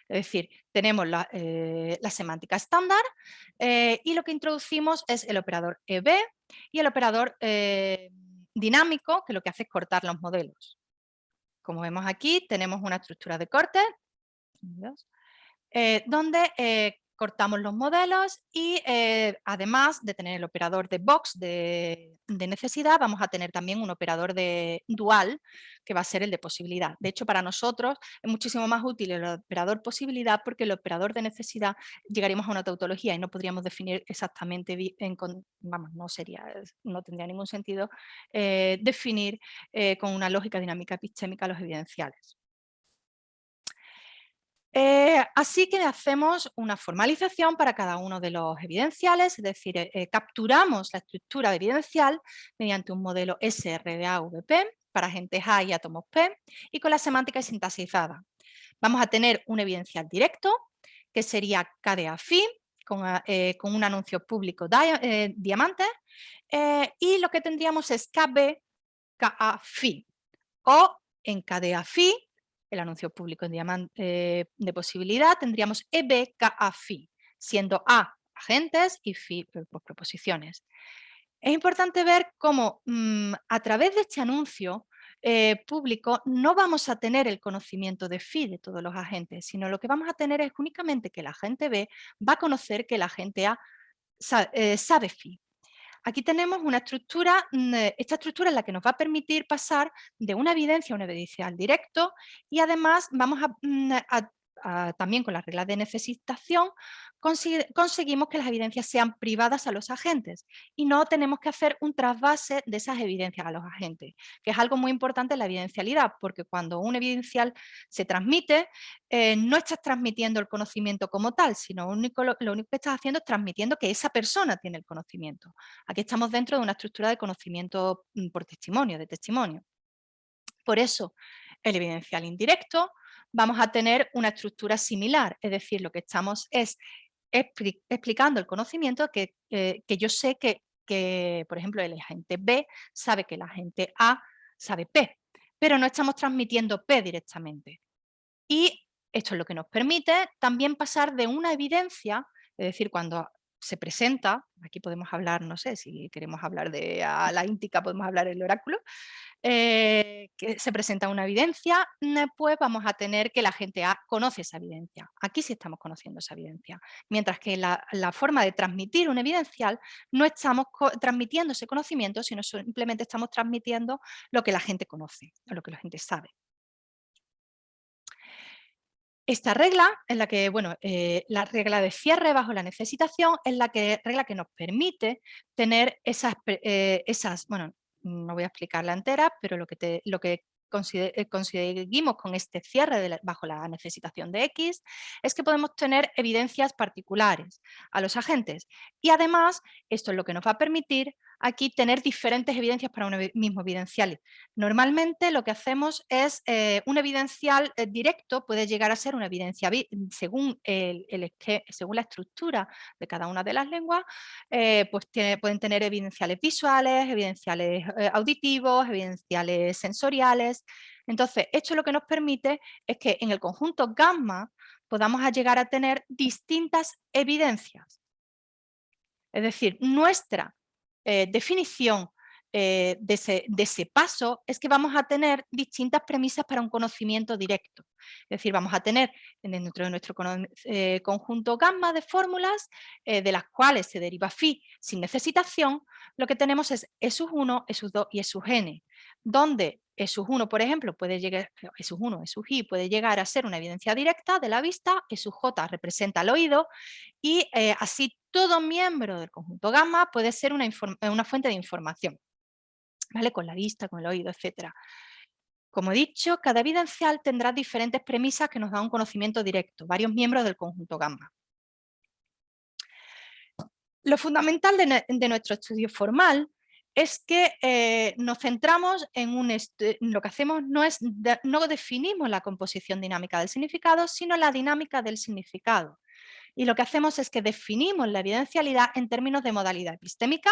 Es decir, tenemos la semántica estándar y lo que introducimos es el operador EB y el operador dinámico, que lo que hace es cortar los modelos. Como vemos aquí, tenemos una estructura de corte donde cortamos los modelos y además de tener el operador de box de necesidad, vamos a tener también un operador de dual que va a ser el de posibilidad. De hecho, para nosotros es muchísimo más útil el operador posibilidad porque el operador de necesidad llegaríamos a una tautología y no podríamos definir exactamente, no tendría ningún sentido definir con una lógica dinámica epistémica los evidenciales. Así que hacemos una formalización para cada uno de los evidenciales, es decir, capturamos la estructura evidencial mediante un modelo SRDA-VP para agentes A y átomos P y con la semántica sintaxizada. Vamos a tener un evidencial directo, que sería KDA-phi, con un anuncio público diamante, y lo que tendríamos es KB-KA-phi, o en KDA-phi, el anuncio público en diamante de posibilidad, tendríamos EB-KA-phi, siendo A agentes y phi proposiciones. Es importante ver cómo a través de este anuncio público no vamos a tener el conocimiento de phi de todos los agentes, sino lo que vamos a tener es únicamente que el agente B va a conocer que el agente A sabe phi. Aquí tenemos una estructura, esta estructura es la que nos va a permitir pasar de una evidencia a un evidencial directo y además vamos también con las reglas de necesitación, conseguimos que las evidencias sean privadas a los agentes y no tenemos que hacer un trasvase de esas evidencias a los agentes, que es algo muy importante en la evidencialidad, porque cuando un evidencial se transmite, no estás transmitiendo el conocimiento como tal, sino lo único que estás haciendo es transmitiendo que esa persona tiene el conocimiento. Aquí estamos dentro de una estructura de conocimiento por testimonio, de testimonio. Por eso, el evidencial indirecto vamos a tener una estructura similar, es decir, lo que estamos es explicando el conocimiento que yo sé que, por ejemplo, el agente B sabe que el agente A sabe P, pero no estamos transmitiendo P directamente. Y esto es lo que nos permite también pasar de una evidencia, es decir, cuando se presenta, aquí podemos hablar, no sé, si queremos hablar de la íntica, podemos hablar del oráculo, que se presenta una evidencia, pues vamos a tener que la gente A conoce esa evidencia. Aquí sí estamos conociendo esa evidencia. Mientras que la forma de transmitir un evidencial no estamos transmitiendo ese conocimiento, sino simplemente estamos transmitiendo lo que la gente conoce, o lo que la gente sabe. Esta regla es la que, bueno, la regla de cierre bajo la necesitación es la regla que nos permite tener esas, bueno, no voy a explicarla entera, pero lo que conseguimos con este cierre bajo la necesitación de X es que podemos tener evidencias particulares a los agentes. Y además, esto es lo que nos va a permitir aquí tener diferentes evidencias para un mismo evidencial. Normalmente lo que hacemos es un evidencial directo puede llegar a ser una evidencia según la estructura de cada una de las lenguas, pues pueden tener evidenciales visuales, evidenciales auditivos, evidenciales sensoriales. Entonces, esto lo que nos permite es que en el conjunto gamma podamos llegar a tener distintas evidencias. Es decir, nuestra definición de ese paso es que vamos a tener distintas premisas para un conocimiento directo. Es decir, vamos a tener dentro de nuestro conjunto gamma de fórmulas de las cuales se deriva phi sin necesitación, lo que tenemos es E sub 1, E sub 2 y E sub n, donde E sub 1, por ejemplo, E sub 1, E sub i puede llegar a ser una evidencia directa de la vista, E sub j representa el oído, y así todo miembro del conjunto gamma puede ser una fuente de información, ¿vale? Con la vista, con el oído, etc. Como he dicho, cada evidencial tendrá diferentes premisas que nos dan un conocimiento directo, varios miembros del conjunto gamma. Lo fundamental de nuestro estudio formal es que nos centramos en lo que hacemos no definimos la composición dinámica del significado, sino la dinámica del significado. Y lo que hacemos es que definimos la evidencialidad en términos de modalidad epistémica.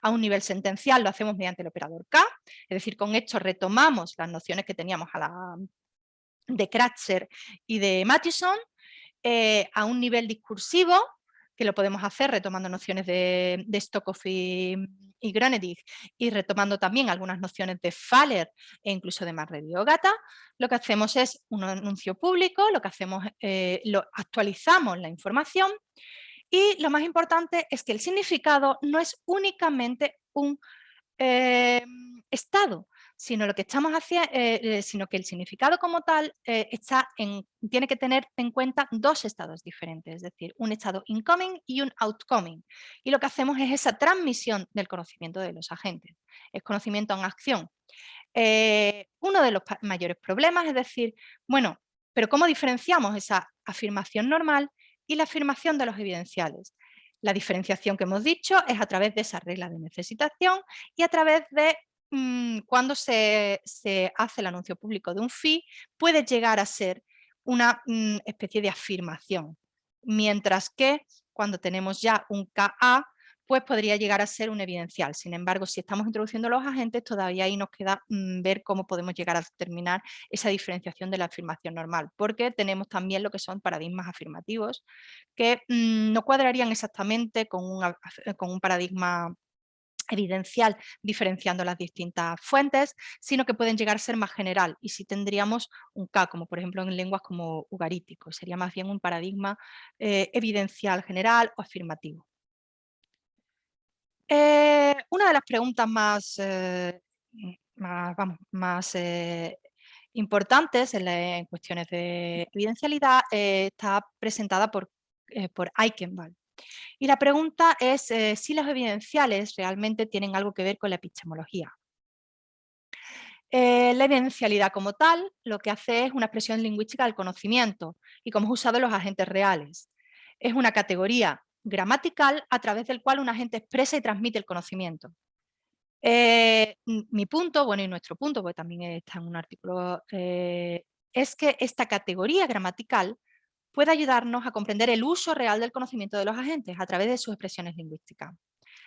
A un nivel sentencial lo hacemos mediante el operador K, es decir, con esto retomamos las nociones que teníamos de Kratzer y de Mathison. A un nivel discursivo, que lo podemos hacer retomando nociones de Stokov y Gronedig y retomando también algunas nociones de Faller e incluso de Marrero y Ogata, lo que hacemos es un anuncio público, lo que hacemos actualizamos la información y lo más importante es que el significado no es únicamente un estado, sino lo que estamos haciendo, sino que el significado como tal tiene que tener en cuenta dos estados diferentes, es decir, un estado incoming y un outcoming. Y lo que hacemos es esa transmisión del conocimiento de los agentes, es conocimiento en acción. Uno de los mayores problemas es decir, bueno, pero ¿cómo diferenciamos esa afirmación normal y la afirmación de los evidenciales? La diferenciación que hemos dicho es a través de esa regla de necesitación y a través de cuando se hace el anuncio público de un fee, puede llegar a ser una especie de afirmación, mientras que cuando tenemos ya un KA, pues podría llegar a ser un evidencial. Sin embargo, si estamos introduciendo los agentes, todavía ahí nos queda ver cómo podemos llegar a determinar esa diferenciación de la afirmación normal, porque tenemos también lo que son paradigmas afirmativos, que no cuadrarían exactamente con un paradigma evidencial diferenciando las distintas fuentes, sino que pueden llegar a ser más general y si tendríamos un K, como por ejemplo en lenguas como ugarítico, sería más bien un paradigma evidencial general o afirmativo. Una de las preguntas más importantes en cuestiones de evidencialidad está presentada por Eichenwald. Y la pregunta es si los evidenciales realmente tienen algo que ver con la epistemología. La evidencialidad como tal lo que hace es una expresión lingüística del conocimiento y cómo es usado en los agentes reales. Es una categoría gramatical a través del cual un agente expresa y transmite el conocimiento. Mi punto, bueno, y nuestro punto, porque también está en un artículo, es que esta categoría gramatical puede ayudarnos a comprender el uso real del conocimiento de los agentes a través de sus expresiones lingüísticas.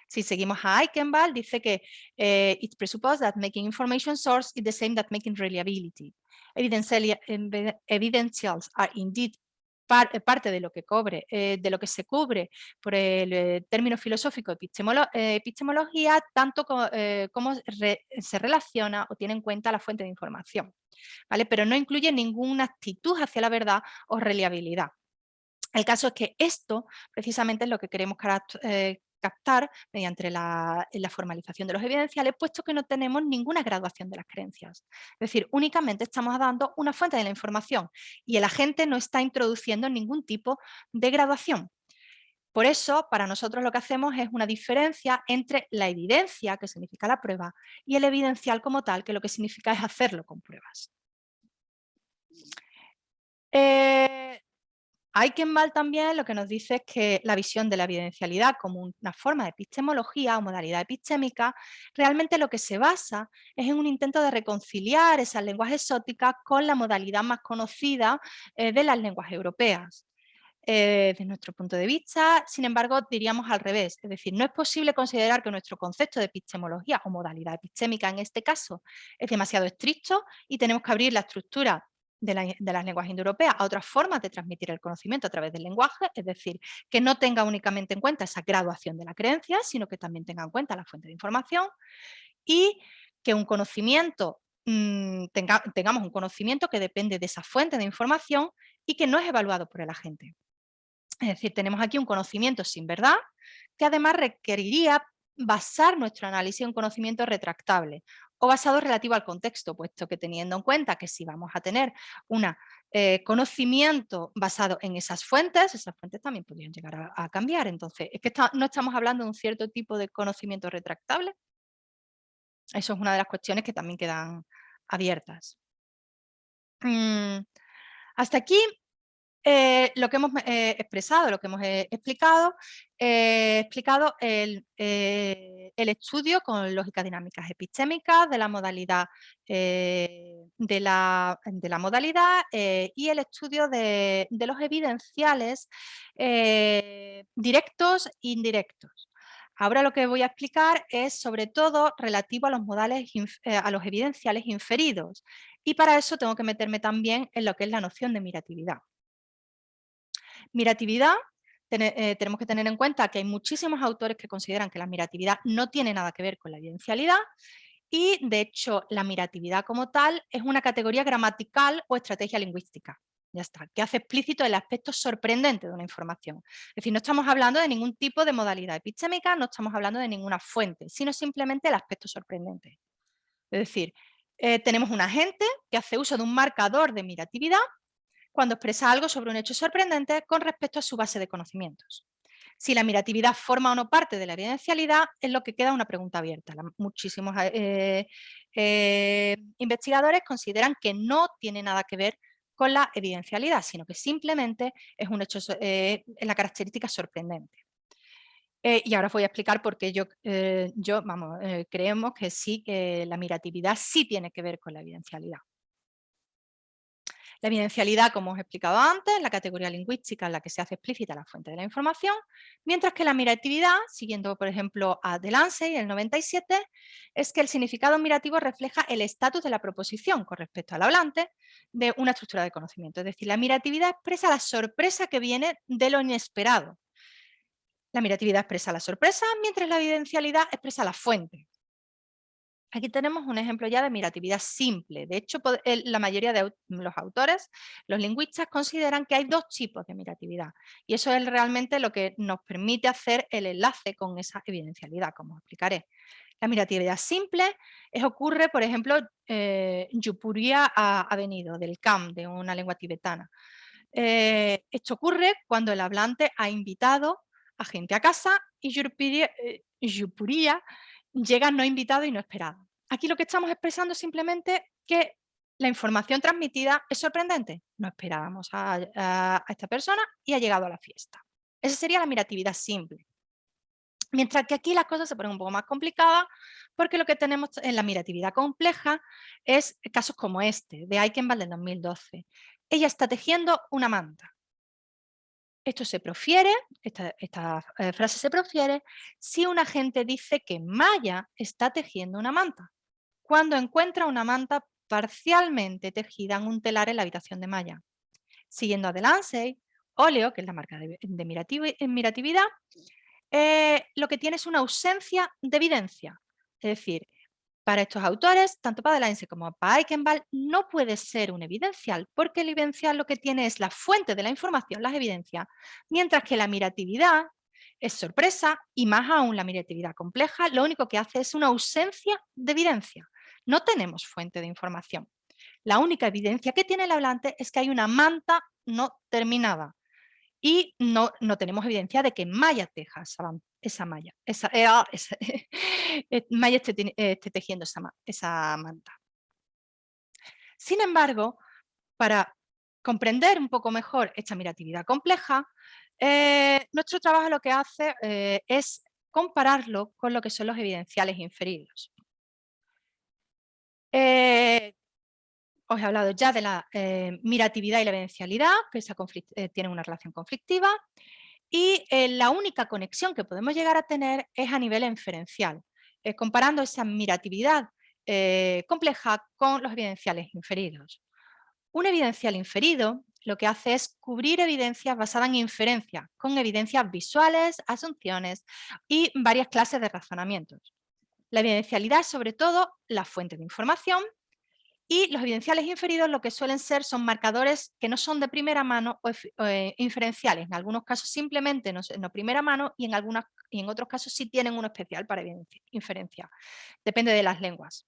Si seguimos a Eichenwald, dice que it presupposes that making information source is the same that making reliability. Evidentials are indeed parte de lo que se cubre por el término filosófico epistemología, tanto como se relaciona o tiene en cuenta la fuente de información, ¿vale? Pero no incluye ninguna actitud hacia la verdad o reliabilidad. El caso es que esto precisamente es lo que queremos captar mediante la formalización de los evidenciales, puesto que no tenemos ninguna graduación de las creencias. Es decir, únicamente estamos dando una fuente de la información y el agente no está introduciendo ningún tipo de graduación. Por eso, para nosotros lo que hacemos es una diferencia entre la evidencia, que significa la prueba, y el evidencial como tal, que lo que significa es hacerlo con pruebas. Eichenwald también lo que nos dice es que la visión de la evidencialidad como una forma de epistemología o modalidad epistémica, realmente lo que se basa es en un intento de reconciliar esas lenguas exóticas con la modalidad más conocida de las lenguas europeas. Desde nuestro punto de vista, sin embargo, diríamos al revés, es decir, no es posible considerar que nuestro concepto de epistemología o modalidad epistémica en este caso es demasiado estricto y tenemos que abrir la estructura de las lenguas indoeuropeas a otras formas de transmitir el conocimiento a través del lenguaje, es decir, que no tenga únicamente en cuenta esa graduación de la creencia, sino que también tenga en cuenta la fuente de información y que un conocimiento, tengamos un conocimiento que depende de esa fuente de información y que no es evaluado por el agente. Es decir, tenemos aquí un conocimiento sin verdad que además requeriría basar nuestro análisis en un conocimiento retractable o basado relativo al contexto, puesto que teniendo en cuenta que si vamos a tener un conocimiento basado en esas fuentes también podrían llegar a cambiar. Entonces, es que no estamos hablando de un cierto tipo de conocimiento retractable. Eso es una de las cuestiones que también quedan abiertas. Hasta aquí lo que hemos expresado, lo que hemos explicado el estudio con lógicas dinámicas epistémicas de la modalidad modalidad y el estudio de los evidenciales directos e indirectos. Ahora lo que voy a explicar es sobre todo relativo a los modales, a los evidenciales inferidos, y para eso tengo que meterme también en lo que es la noción de miratividad. Miratividad, tenemos que tener en cuenta que hay muchísimos autores que consideran que la miratividad no tiene nada que ver con la evidencialidad y, de hecho, la miratividad como tal es una categoría gramatical o estrategia lingüística. Ya está, que hace explícito el aspecto sorprendente de una información. Es decir, no estamos hablando de ningún tipo de modalidad epistémica, no estamos hablando de ninguna fuente, sino simplemente el aspecto sorprendente. Es decir, tenemos un agente que hace uso de un marcador de miratividad cuando expresa algo sobre un hecho sorprendente con respecto a su base de conocimientos. Si la miratividad forma o no parte de la evidencialidad, es lo que queda una pregunta abierta. Muchísimos investigadores consideran que no tiene nada que ver con la evidencialidad, sino que simplemente es un hecho, la característica sorprendente. Y ahora os voy a explicar por qué creemos que sí, que la miratividad sí tiene que ver con la evidencialidad. La evidencialidad, como os he explicado antes, es la categoría lingüística en la que se hace explícita la fuente de la información, mientras que la miratividad, siguiendo por ejemplo a Delancey, el 97, es que el significado mirativo refleja el estatus de la proposición con respecto al hablante de una estructura de conocimiento. Es decir, la miratividad expresa la sorpresa que viene de lo inesperado. La miratividad expresa la sorpresa, mientras la evidencialidad expresa la fuente. Aquí tenemos un ejemplo ya de miratividad simple. De hecho, la mayoría de los autores, los lingüistas, consideran que hay dos tipos de miratividad. Y eso es realmente lo que nos permite hacer el enlace con esa evidencialidad, como os explicaré. La miratividad simple ocurre, por ejemplo, Yupuria ha venido del Kam, de una lengua tibetana. Esto ocurre cuando el hablante ha invitado a gente a casa y Yupuria llega no invitado y no esperado. Aquí lo que estamos expresando es simplemente que la información transmitida es sorprendente. No esperábamos a esta persona y ha llegado a la fiesta. Esa sería la miratividad simple. Mientras que aquí las cosas se ponen un poco más complicadas porque lo que tenemos en la miratividad compleja es casos como este, de Eichenwald del 2012. Ella está tejiendo una manta. Esto se profiere, esta frase se profiere si un agente dice que Maya está tejiendo una manta, cuando encuentra una manta parcialmente tejida en un telar en la habitación de Maya. Siguiendo adelante, Oleo, que es la marca de miratividad, lo que tiene es una ausencia de evidencia. Es decir, para estos autores, tanto para Delancey como para Eichenwald, no puede ser un evidencial, porque el evidencial lo que tiene es la fuente de la información, las evidencias, mientras que la miratividad es sorpresa, y más aún la miratividad compleja, lo único que hace es una ausencia de evidencia. No tenemos fuente de información. La única evidencia que tiene el hablante es que hay una manta no terminada. Y no tenemos evidencia de que Maya teja esa malla, Maya esté tejiendo esa manta. Sin embargo, para comprender un poco mejor esta miratividad compleja, nuestro trabajo lo que hace es compararlo con lo que son los evidenciales inferidos. Os he hablado ya de la miratividad y la evidencialidad, que tienen una relación conflictiva, y la única conexión que podemos llegar a tener es a nivel inferencial, comparando esa miratividad compleja con los evidenciales inferidos. Un evidencial inferido lo que hace es cubrir evidencias basadas en inferencias, con evidencias visuales, asunciones y varias clases de razonamientos. La evidencialidad es sobre todo la fuente de información, y los evidenciales inferidos lo que suelen ser son marcadores que no son de primera mano o inferenciales. En algunos casos simplemente no primera mano y en otros casos sí tienen uno especial para inferencia. Depende de las lenguas.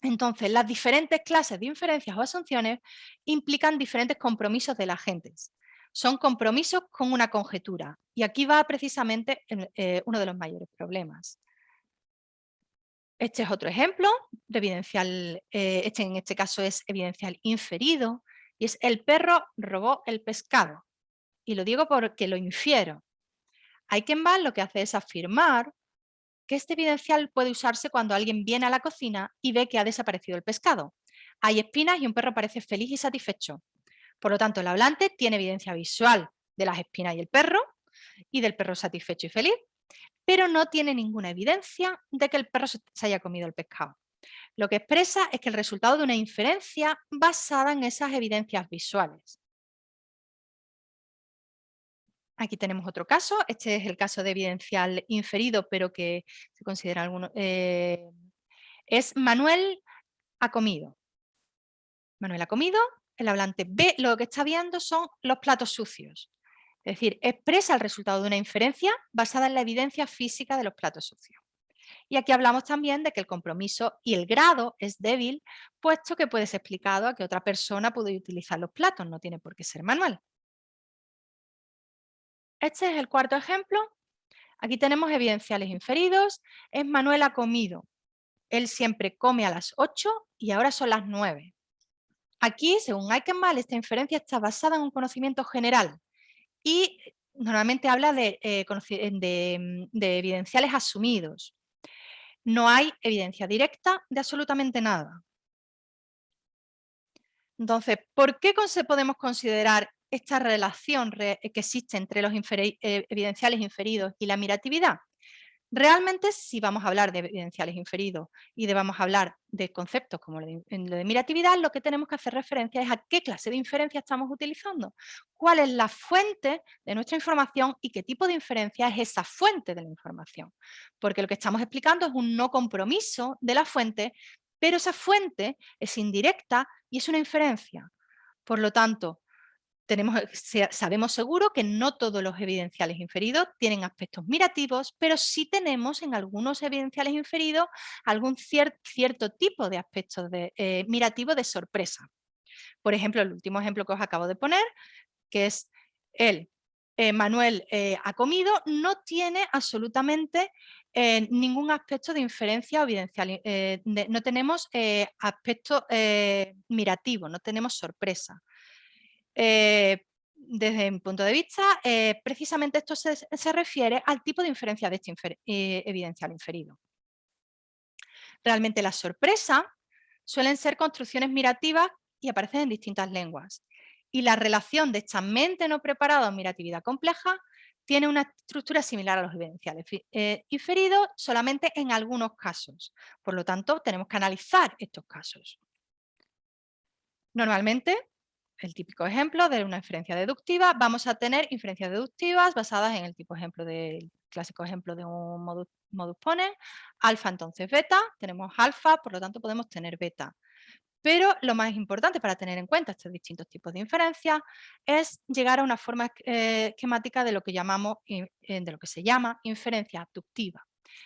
Entonces, las diferentes clases de inferencias o asunciones implican diferentes compromisos de las agentes. Son compromisos con una conjetura. Y aquí va precisamente uno de los mayores problemas. Este es otro ejemplo de evidencial, en este caso es evidencial inferido, y es el perro robó el pescado. Y lo digo porque lo infiero. Eichenwald lo que hace es afirmar que este evidencial puede usarse cuando alguien viene a la cocina y ve que ha desaparecido el pescado. Hay espinas y un perro parece feliz y satisfecho. Por lo tanto, el hablante tiene evidencia visual de las espinas y el perro, y del perro satisfecho y feliz, pero no tiene ninguna evidencia de que el perro se haya comido el pescado. Lo que expresa es que el resultado de una inferencia basada en esas evidencias visuales. Aquí tenemos otro caso, este es el caso de evidencial inferido, pero que se considera alguno. Es Manuel ha comido. Manuel ha comido, el hablante ve, lo que está viendo son los platos sucios. Es decir, expresa el resultado de una inferencia basada en la evidencia física de los platos sucios. Y aquí hablamos también de que el compromiso y el grado es débil, puesto que puede ser explicado a que otra persona puede utilizar los platos, no tiene por qué ser Manuel. Este es el cuarto ejemplo. Aquí tenemos evidenciales inferidos. Es Manuel ha comido. Él siempre come a las 8 y ahora son las 9. Aquí, según Eichenwald, esta inferencia está basada en un conocimiento general y normalmente habla de evidenciales asumidos. No hay evidencia directa de absolutamente nada. Entonces, ¿por qué podemos considerar esta relación que existe entre los evidenciales inferidos y la miratividad? Realmente, si vamos a hablar de evidenciales inferidos y vamos a hablar de conceptos como lo de miratividad, lo que tenemos que hacer referencia es a qué clase de inferencia estamos utilizando, cuál es la fuente de nuestra información y qué tipo de inferencia es esa fuente de la información. Porque lo que estamos explicando es un no compromiso de la fuente, pero esa fuente es indirecta y es una inferencia. Por lo tanto, sabemos seguro que no todos los evidenciales inferidos tienen aspectos mirativos, pero sí tenemos en algunos evidenciales inferidos algún cierto tipo de aspectos mirativos de sorpresa. Por ejemplo, el último ejemplo que os acabo de poner, que es Manuel ha comido, no tiene absolutamente ningún aspecto de inferencia evidencial, no tenemos aspecto mirativo, no tenemos sorpresa. Desde mi punto de vista, precisamente esto se refiere al tipo de inferencia de este evidencial inferido. Realmente la sorpresa suelen ser construcciones mirativas y aparecen en distintas lenguas. Y la relación de esta mente no preparada o miratividad compleja tiene una estructura similar a los evidenciales inferidos solamente en algunos casos. Por lo tanto, tenemos que analizar estos casos. Normalmente, el típico ejemplo de una inferencia deductiva, vamos a tener inferencias deductivas basadas en el clásico ejemplo de un modus ponens, alfa entonces beta, tenemos alfa, por lo tanto podemos tener beta. Pero lo más importante para tener en cuenta estos distintos tipos de inferencias es llegar a una forma esquemática de lo que se llama inferencia abductiva.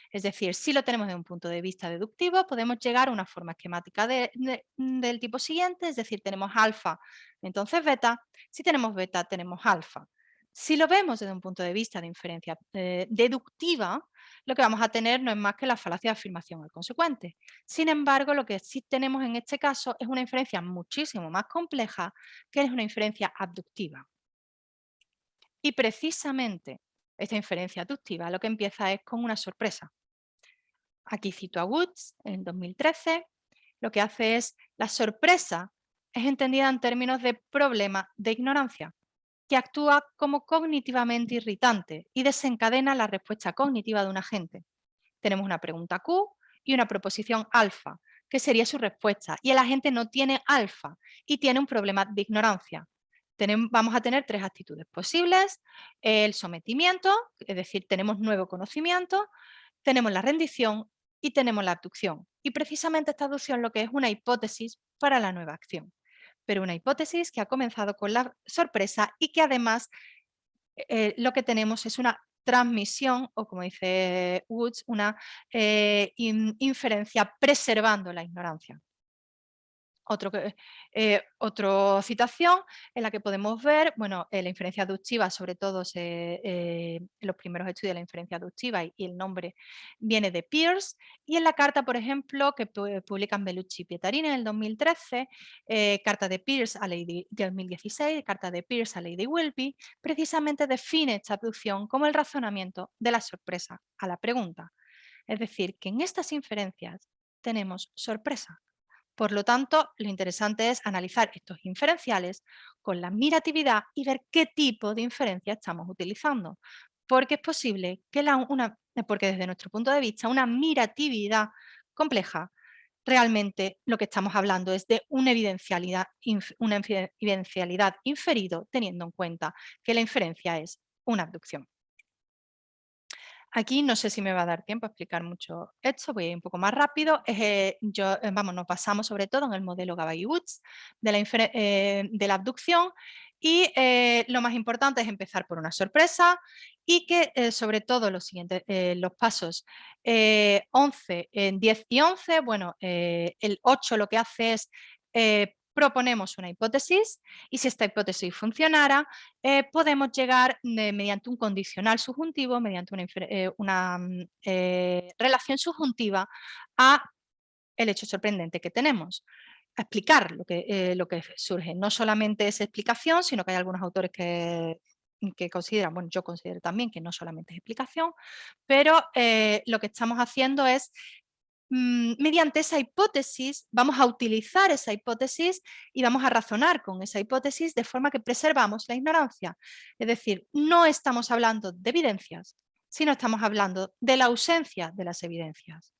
Es decir, si lo tenemos desde un punto de vista deductivo, podemos llegar a una forma esquemática del tipo siguiente, es decir, tenemos alfa, entonces beta, si tenemos beta, tenemos alfa. Si lo vemos desde un punto de vista de inferencia deductiva, lo que vamos a tener no es más que la falacia de afirmación al consecuente. Sin embargo, lo que sí tenemos en este caso es una inferencia muchísimo más compleja, que es una inferencia abductiva. Y precisamente esta inferencia abductiva lo que empieza es con una sorpresa. Aquí cito a Woods en 2013, lo que hace es, la sorpresa es entendida en términos de problema de ignorancia, que actúa como cognitivamente irritante y desencadena la respuesta cognitiva de un agente. Tenemos una pregunta Q y una proposición alfa, que sería su respuesta, y el agente no tiene alfa y tiene un problema de ignorancia. Vamos a tener tres actitudes posibles: el sometimiento, es decir, tenemos nuevo conocimiento, tenemos la rendición y tenemos la abducción. Y precisamente esta abducción lo que es una hipótesis para la nueva acción, pero una hipótesis que ha comenzado con la sorpresa y que además lo que tenemos es una transmisión, o como dice Woods, una inferencia preservando la ignorancia. Otra citación en la que podemos ver, bueno, la inferencia aductiva, sobre todo en los primeros estudios de la inferencia aductiva, y el nombre viene de Peirce, y en la carta, por ejemplo, que publican Bellucci y Pietarini en el 2013, carta de Peirce a Lady, de 2016, carta de Peirce a Lady Wilby, precisamente define esta abducción como el razonamiento de la sorpresa a la pregunta. Es decir, que en estas inferencias tenemos sorpresa. Por lo tanto, lo interesante es analizar estos inferenciales con la miratividad y ver qué tipo de inferencia estamos utilizando. Porque es posible que porque desde nuestro punto de vista, una miratividad compleja, realmente lo que estamos hablando es de una evidencialidad inferido, teniendo en cuenta que la inferencia es una abducción. Aquí no sé si me va a dar tiempo a explicar mucho esto, voy a ir un poco más rápido. Nos basamos sobre todo en el modelo Gabay-Woods de la abducción, y lo más importante es empezar por una sorpresa y que sobre todo los pasos 11, 10 y 11, bueno, el 8 lo que hace es proponemos una hipótesis, y si esta hipótesis funcionara, podemos llegar mediante un condicional subjuntivo, mediante una relación subjuntiva, a el hecho sorprendente que tenemos, a explicar lo que surge. No solamente es explicación, sino que hay algunos autores que consideran, bueno, yo considero también que no solamente es explicación, pero lo que estamos haciendo es, mediante esa hipótesis, vamos a utilizar esa hipótesis y vamos a razonar con esa hipótesis de forma que preservamos la ignorancia. Es decir, no estamos hablando de evidencias, sino estamos hablando de la ausencia de las evidencias.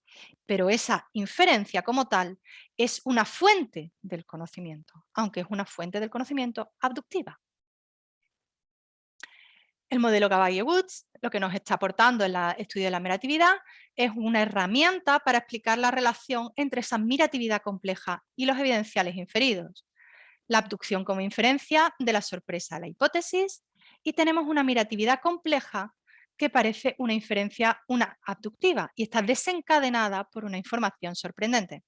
Pero esa inferencia como tal es una fuente del conocimiento, aunque es una fuente del conocimiento abductiva. El modelo Gabay-Woods lo que nos está aportando en el estudio de la miratividad es una herramienta para explicar la relación entre esa miratividad compleja y los evidenciales inferidos. la abducción como inferencia de la sorpresa a la hipótesis, y tenemos una miratividad compleja que parece una inferencia, una abductiva, y está desencadenada por una información sorprendente.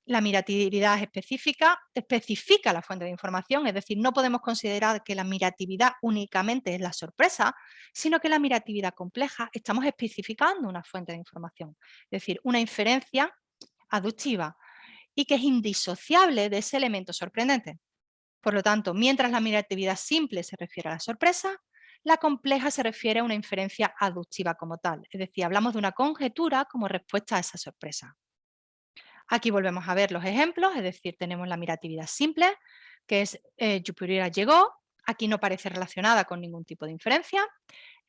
La miratividad especifica la fuente de información, es decir, no podemos considerar que la miratividad únicamente es la sorpresa, sino que la miratividad compleja estamos especificando una fuente de información, es decir, una inferencia aductiva y que es indisociable de ese elemento sorprendente. Por lo tanto, mientras la miratividad simple se refiere a la sorpresa, la compleja se refiere a una inferencia aductiva como tal, es decir, hablamos de una conjetura como respuesta a esa sorpresa. Aquí volvemos a ver los ejemplos, es decir, tenemos la miratividad simple, que es Yupurira llegó, aquí no parece relacionada con ningún tipo de inferencia,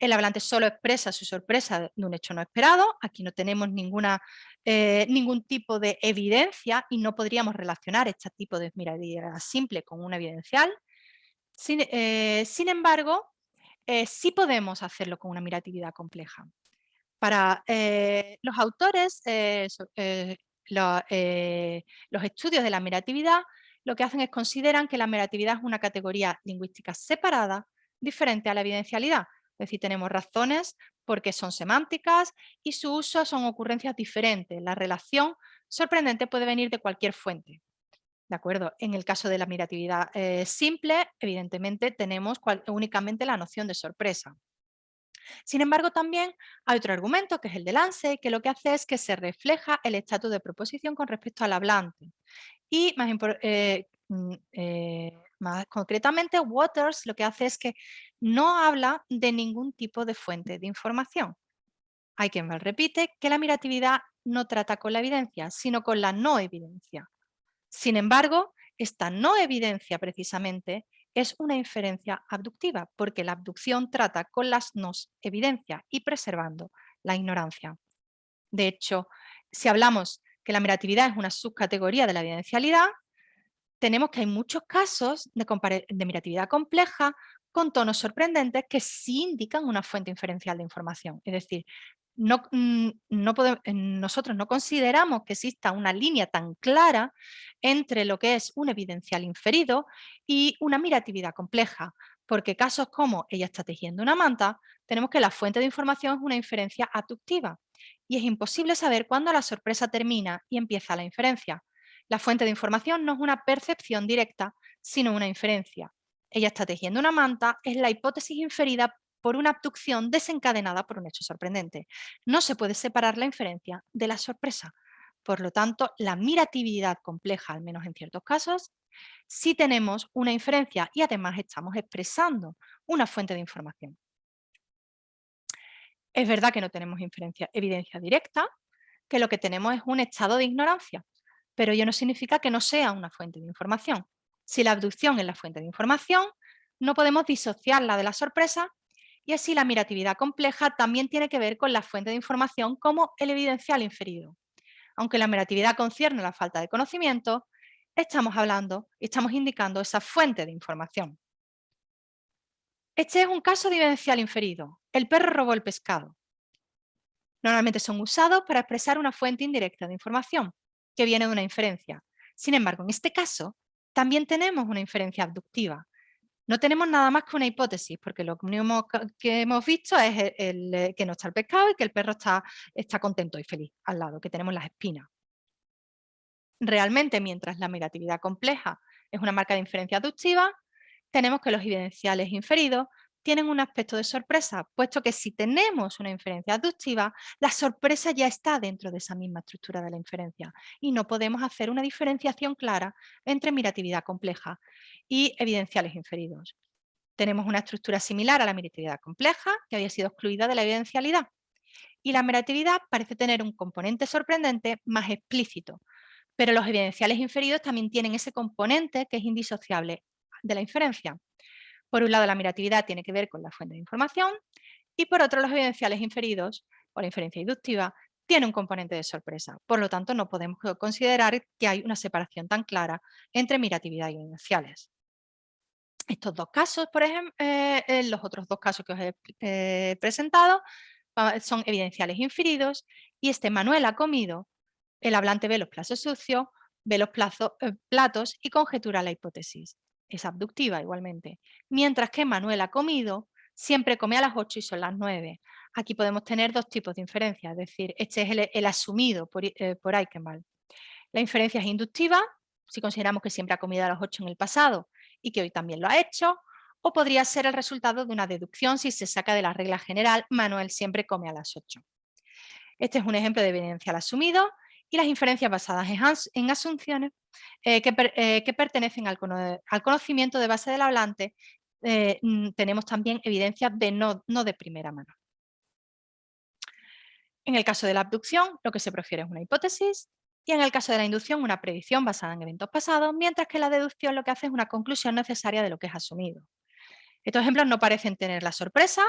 el hablante solo expresa su sorpresa de un hecho no esperado, aquí no tenemos ningún tipo de evidencia y no podríamos relacionar este tipo de miratividad simple con una evidencial. Sin embargo, sí podemos hacerlo con una miratividad compleja. Para los autores, los estudios de la miratividad lo que hacen es consideran que la miratividad es una categoría lingüística separada, diferente a la evidencialidad. Es decir, tenemos razones porque son semánticas y su uso son ocurrencias diferentes. La relación sorprendente puede venir de cualquier fuente. ¿De acuerdo? En el caso de la miratividad simple, evidentemente tenemos únicamente la noción de sorpresa. Sin embargo, también hay otro argumento, que es el de Lance, que lo que hace es que se refleja el estatus de proposición con respecto al hablante. Y más concretamente, Waters lo que hace es que no habla de ningún tipo de fuente de información. Hay quien mal repite que la miratividad no trata con la evidencia, sino con la no evidencia. Sin embargo, esta no evidencia precisamente es una inferencia abductiva, porque la abducción trata con las no evidencias y preservando la ignorancia. De hecho, si hablamos que la miratividad es una subcategoría de la evidencialidad, tenemos que hay muchos casos de miratividad compleja con tonos sorprendentes que sí indican una fuente inferencial de información. Es decir, nosotros no consideramos que exista una línea tan clara entre lo que es un evidencial inferido y una miratividad compleja, porque casos como ella está tejiendo una manta, tenemos que la fuente de información es una inferencia abductiva y es imposible saber cuándo la sorpresa termina y empieza la inferencia. La fuente de información no es una percepción directa, sino una inferencia. Ella está tejiendo una manta, es la hipótesis inferida por una abducción desencadenada por un hecho sorprendente. No se puede separar la inferencia de la sorpresa. Por lo tanto, la miratividad compleja, al menos en ciertos casos, sí tenemos una inferencia y además estamos expresando una fuente de información. Es verdad que no tenemos evidencia directa, que lo que tenemos es un estado de ignorancia, pero ello no significa que no sea una fuente de información. Si la abducción es la fuente de información, no podemos disociarla de la sorpresa y así la miratividad compleja también tiene que ver con la fuente de información como el evidencial inferido. Aunque la miratividad concierne la falta de conocimiento, estamos indicando esa fuente de información. Este es un caso de evidencial inferido. El perro robó el pescado. Normalmente son usados para expresar una fuente indirecta de información, que viene de una inferencia. Sin embargo, en este caso, también tenemos una inferencia abductiva. No tenemos nada más que una hipótesis, porque lo único que hemos visto es que no está el pescado y que el perro está contento y feliz al lado, que tenemos las espinas. Realmente, mientras la miratividad compleja es una marca de inferencia abductiva, tenemos que los evidenciales inferidos tienen un aspecto de sorpresa, puesto que si tenemos una inferencia abductiva, la sorpresa ya está dentro de esa misma estructura de la inferencia y no podemos hacer una diferenciación clara entre miratividad compleja y evidenciales inferidos. Tenemos una estructura similar a la miratividad compleja, que había sido excluida de la evidencialidad, y la miratividad parece tener un componente sorprendente más explícito, pero los evidenciales inferidos también tienen ese componente que es indisociable de la inferencia. Por un lado, la miratividad tiene que ver con la fuente de información y por otro, los evidenciales inferidos o la inferencia inductiva tiene un componente de sorpresa. Por lo tanto, no podemos considerar que hay una separación tan clara entre miratividad y evidenciales. Estos dos casos, por ejemplo, los otros dos casos que os he presentado son evidenciales inferidos y Manuel ha comido, el hablante ve los platos sucios, ve los platos y conjetura la hipótesis. Es abductiva igualmente. Mientras que Manuel ha comido, siempre come a las 8 y son las 9. Aquí podemos tener dos tipos de inferencias, es decir, este es el asumido por Eichenwald. La inferencia es inductiva, si consideramos que siempre ha comido a las 8 en el pasado y que hoy también lo ha hecho, o podría ser el resultado de una deducción si se saca de la regla general, Manuel siempre come a las 8. Este es un ejemplo de evidencia al asumido y las inferencias basadas en asunciones que pertenecen al conocimiento de base del hablante. Tenemos también evidencias de no de primera mano. En el caso de la abducción, lo que se prefiere es una hipótesis, y en el caso de la inducción, una predicción basada en eventos pasados, mientras que la deducción lo que hace es una conclusión necesaria de lo que es asumido. Estos ejemplos no parecen tener la sorpresa,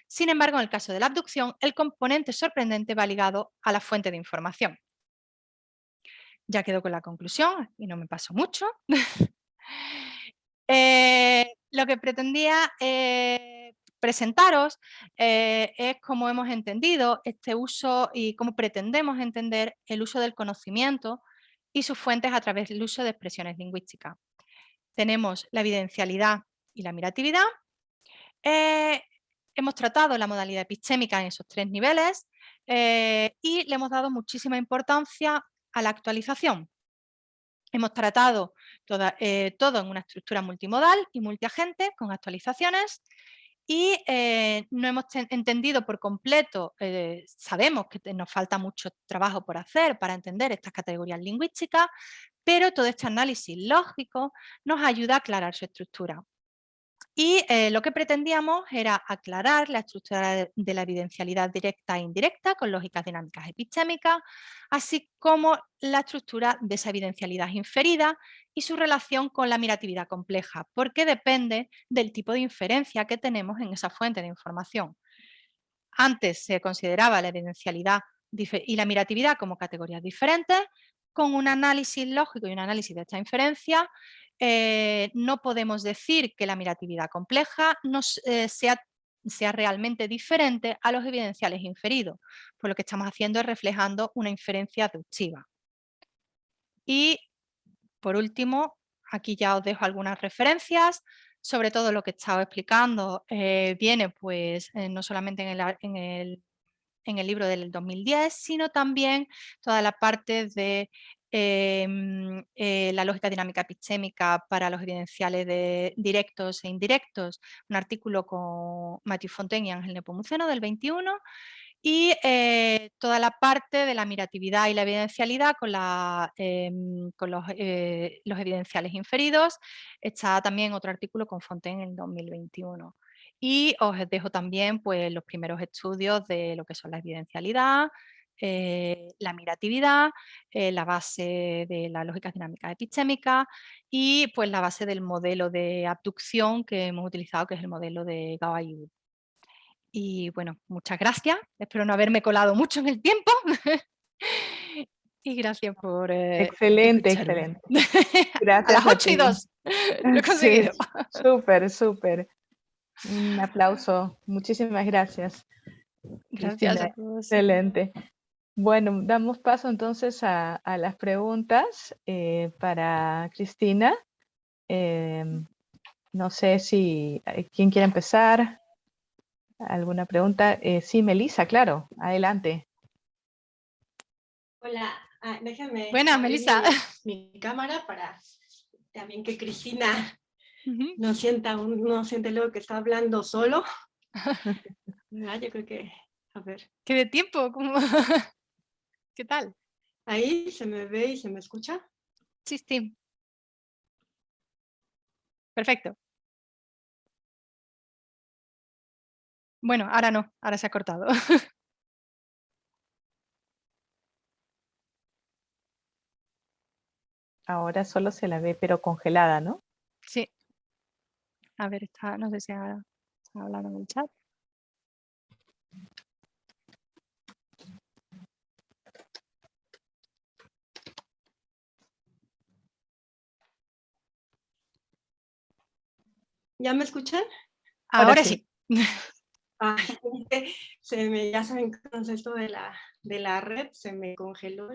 sin embargo, en el caso de la abducción, el componente sorprendente va ligado a la fuente de información. Ya quedo con la conclusión y no me paso mucho. Lo que pretendía presentaros es cómo hemos entendido este uso y cómo pretendemos entender el uso del conocimiento y sus fuentes a través del uso de expresiones lingüísticas. Tenemos la evidencialidad y la miratividad. Hemos tratado la modalidad epistémica en esos tres niveles y le hemos dado muchísima importancia a la actualización. Hemos tratado todo en una estructura multimodal y multiagente con actualizaciones y no hemos entendido por completo, sabemos que nos falta mucho trabajo por hacer para entender estas categorías lingüísticas, pero todo este análisis lógico nos ayuda a aclarar su estructura. Y lo que pretendíamos era aclarar la estructura de la evidencialidad directa e indirecta con lógicas dinámicas epistémicas, así como la estructura de esa evidencialidad inferida y su relación con la miratividad compleja, porque depende del tipo de inferencia que tenemos en esa fuente de información. Antes se consideraba la evidencialidad y la miratividad como categorías diferentes. Con un análisis lógico y un análisis de esta inferencia, no podemos decir que la miratividad compleja sea realmente diferente a los evidenciales inferidos, pues lo que estamos haciendo es reflejando una inferencia deductiva. Y por último, aquí ya os dejo algunas referencias. Sobre todo lo que he estado explicando viene pues no solamente en el libro del 2010, sino también toda la parte de la lógica dinámica epistémica para los evidenciales directos e indirectos, un artículo con Mathieu Fontaine y Ángel Nepomuceno del 21, y toda la parte de la miratividad y la evidencialidad con los evidenciales inferidos. Está también otro artículo con Fontaine en 2021. Y os dejo también pues, los primeros estudios de lo que son la evidencialidad, la miratividad, la base de las lógicas dinámicas epistémicas y pues, la base del modelo de abducción que hemos utilizado, que es el modelo de Gao-Ayyub. Y bueno, muchas gracias. Espero no haberme colado mucho en el tiempo. Y gracias por Excelente, escucharme. excelente. Gracias a las 8 y 2. Lo he conseguido. Sí, súper, súper. Un aplauso. Muchísimas gracias. Gracias Cristina, a todos. excelente. Bueno, damos paso entonces a las preguntas para Cristina. No sé si quién quiere empezar. ¿Alguna pregunta? Sí, Melissa, claro. Adelante. Hola, déjame Buenas, abrir Melissa. mi cámara para también que Cristina Uh-huh. no siente luego que está hablando solo. Yo creo que, a ver. ¿Qué de tiempo? ¿Cómo? ¿Qué tal? ¿Ahí se me ve y se me escucha? Sí, sí. Perfecto. Bueno, ahora no, ahora se ha cortado. Ahora solo se la ve, pero congelada, ¿no? Sí. A ver, no sé si ahora está hablando en el chat. ¿Ya me escuchan? Ahora sí. Ya saben, entonces esto de la red se me congeló.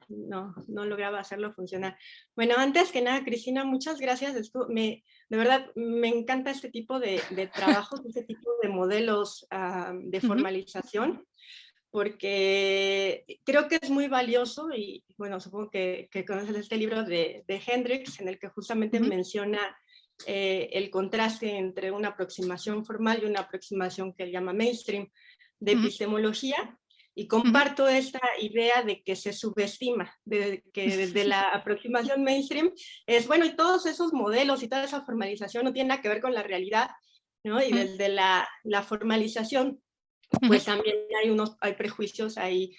no lograba hacerlo funcionar. Bueno, antes que nada, Cristina, muchas gracias. De verdad, me encanta este tipo de trabajos, este tipo de modelos de formalización, porque creo que es muy valioso y, bueno, supongo que conoces este libro de Hendricks, en el que justamente menciona el contraste entre una aproximación formal y una aproximación que él llama mainstream de epistemología, y comparto esta idea de que se subestima, de que desde la aproximación mainstream es, bueno, y todos esos modelos y toda esa formalización no tiene nada que ver con la realidad, ¿no? Y desde la formalización, pues también hay prejuicios, hay,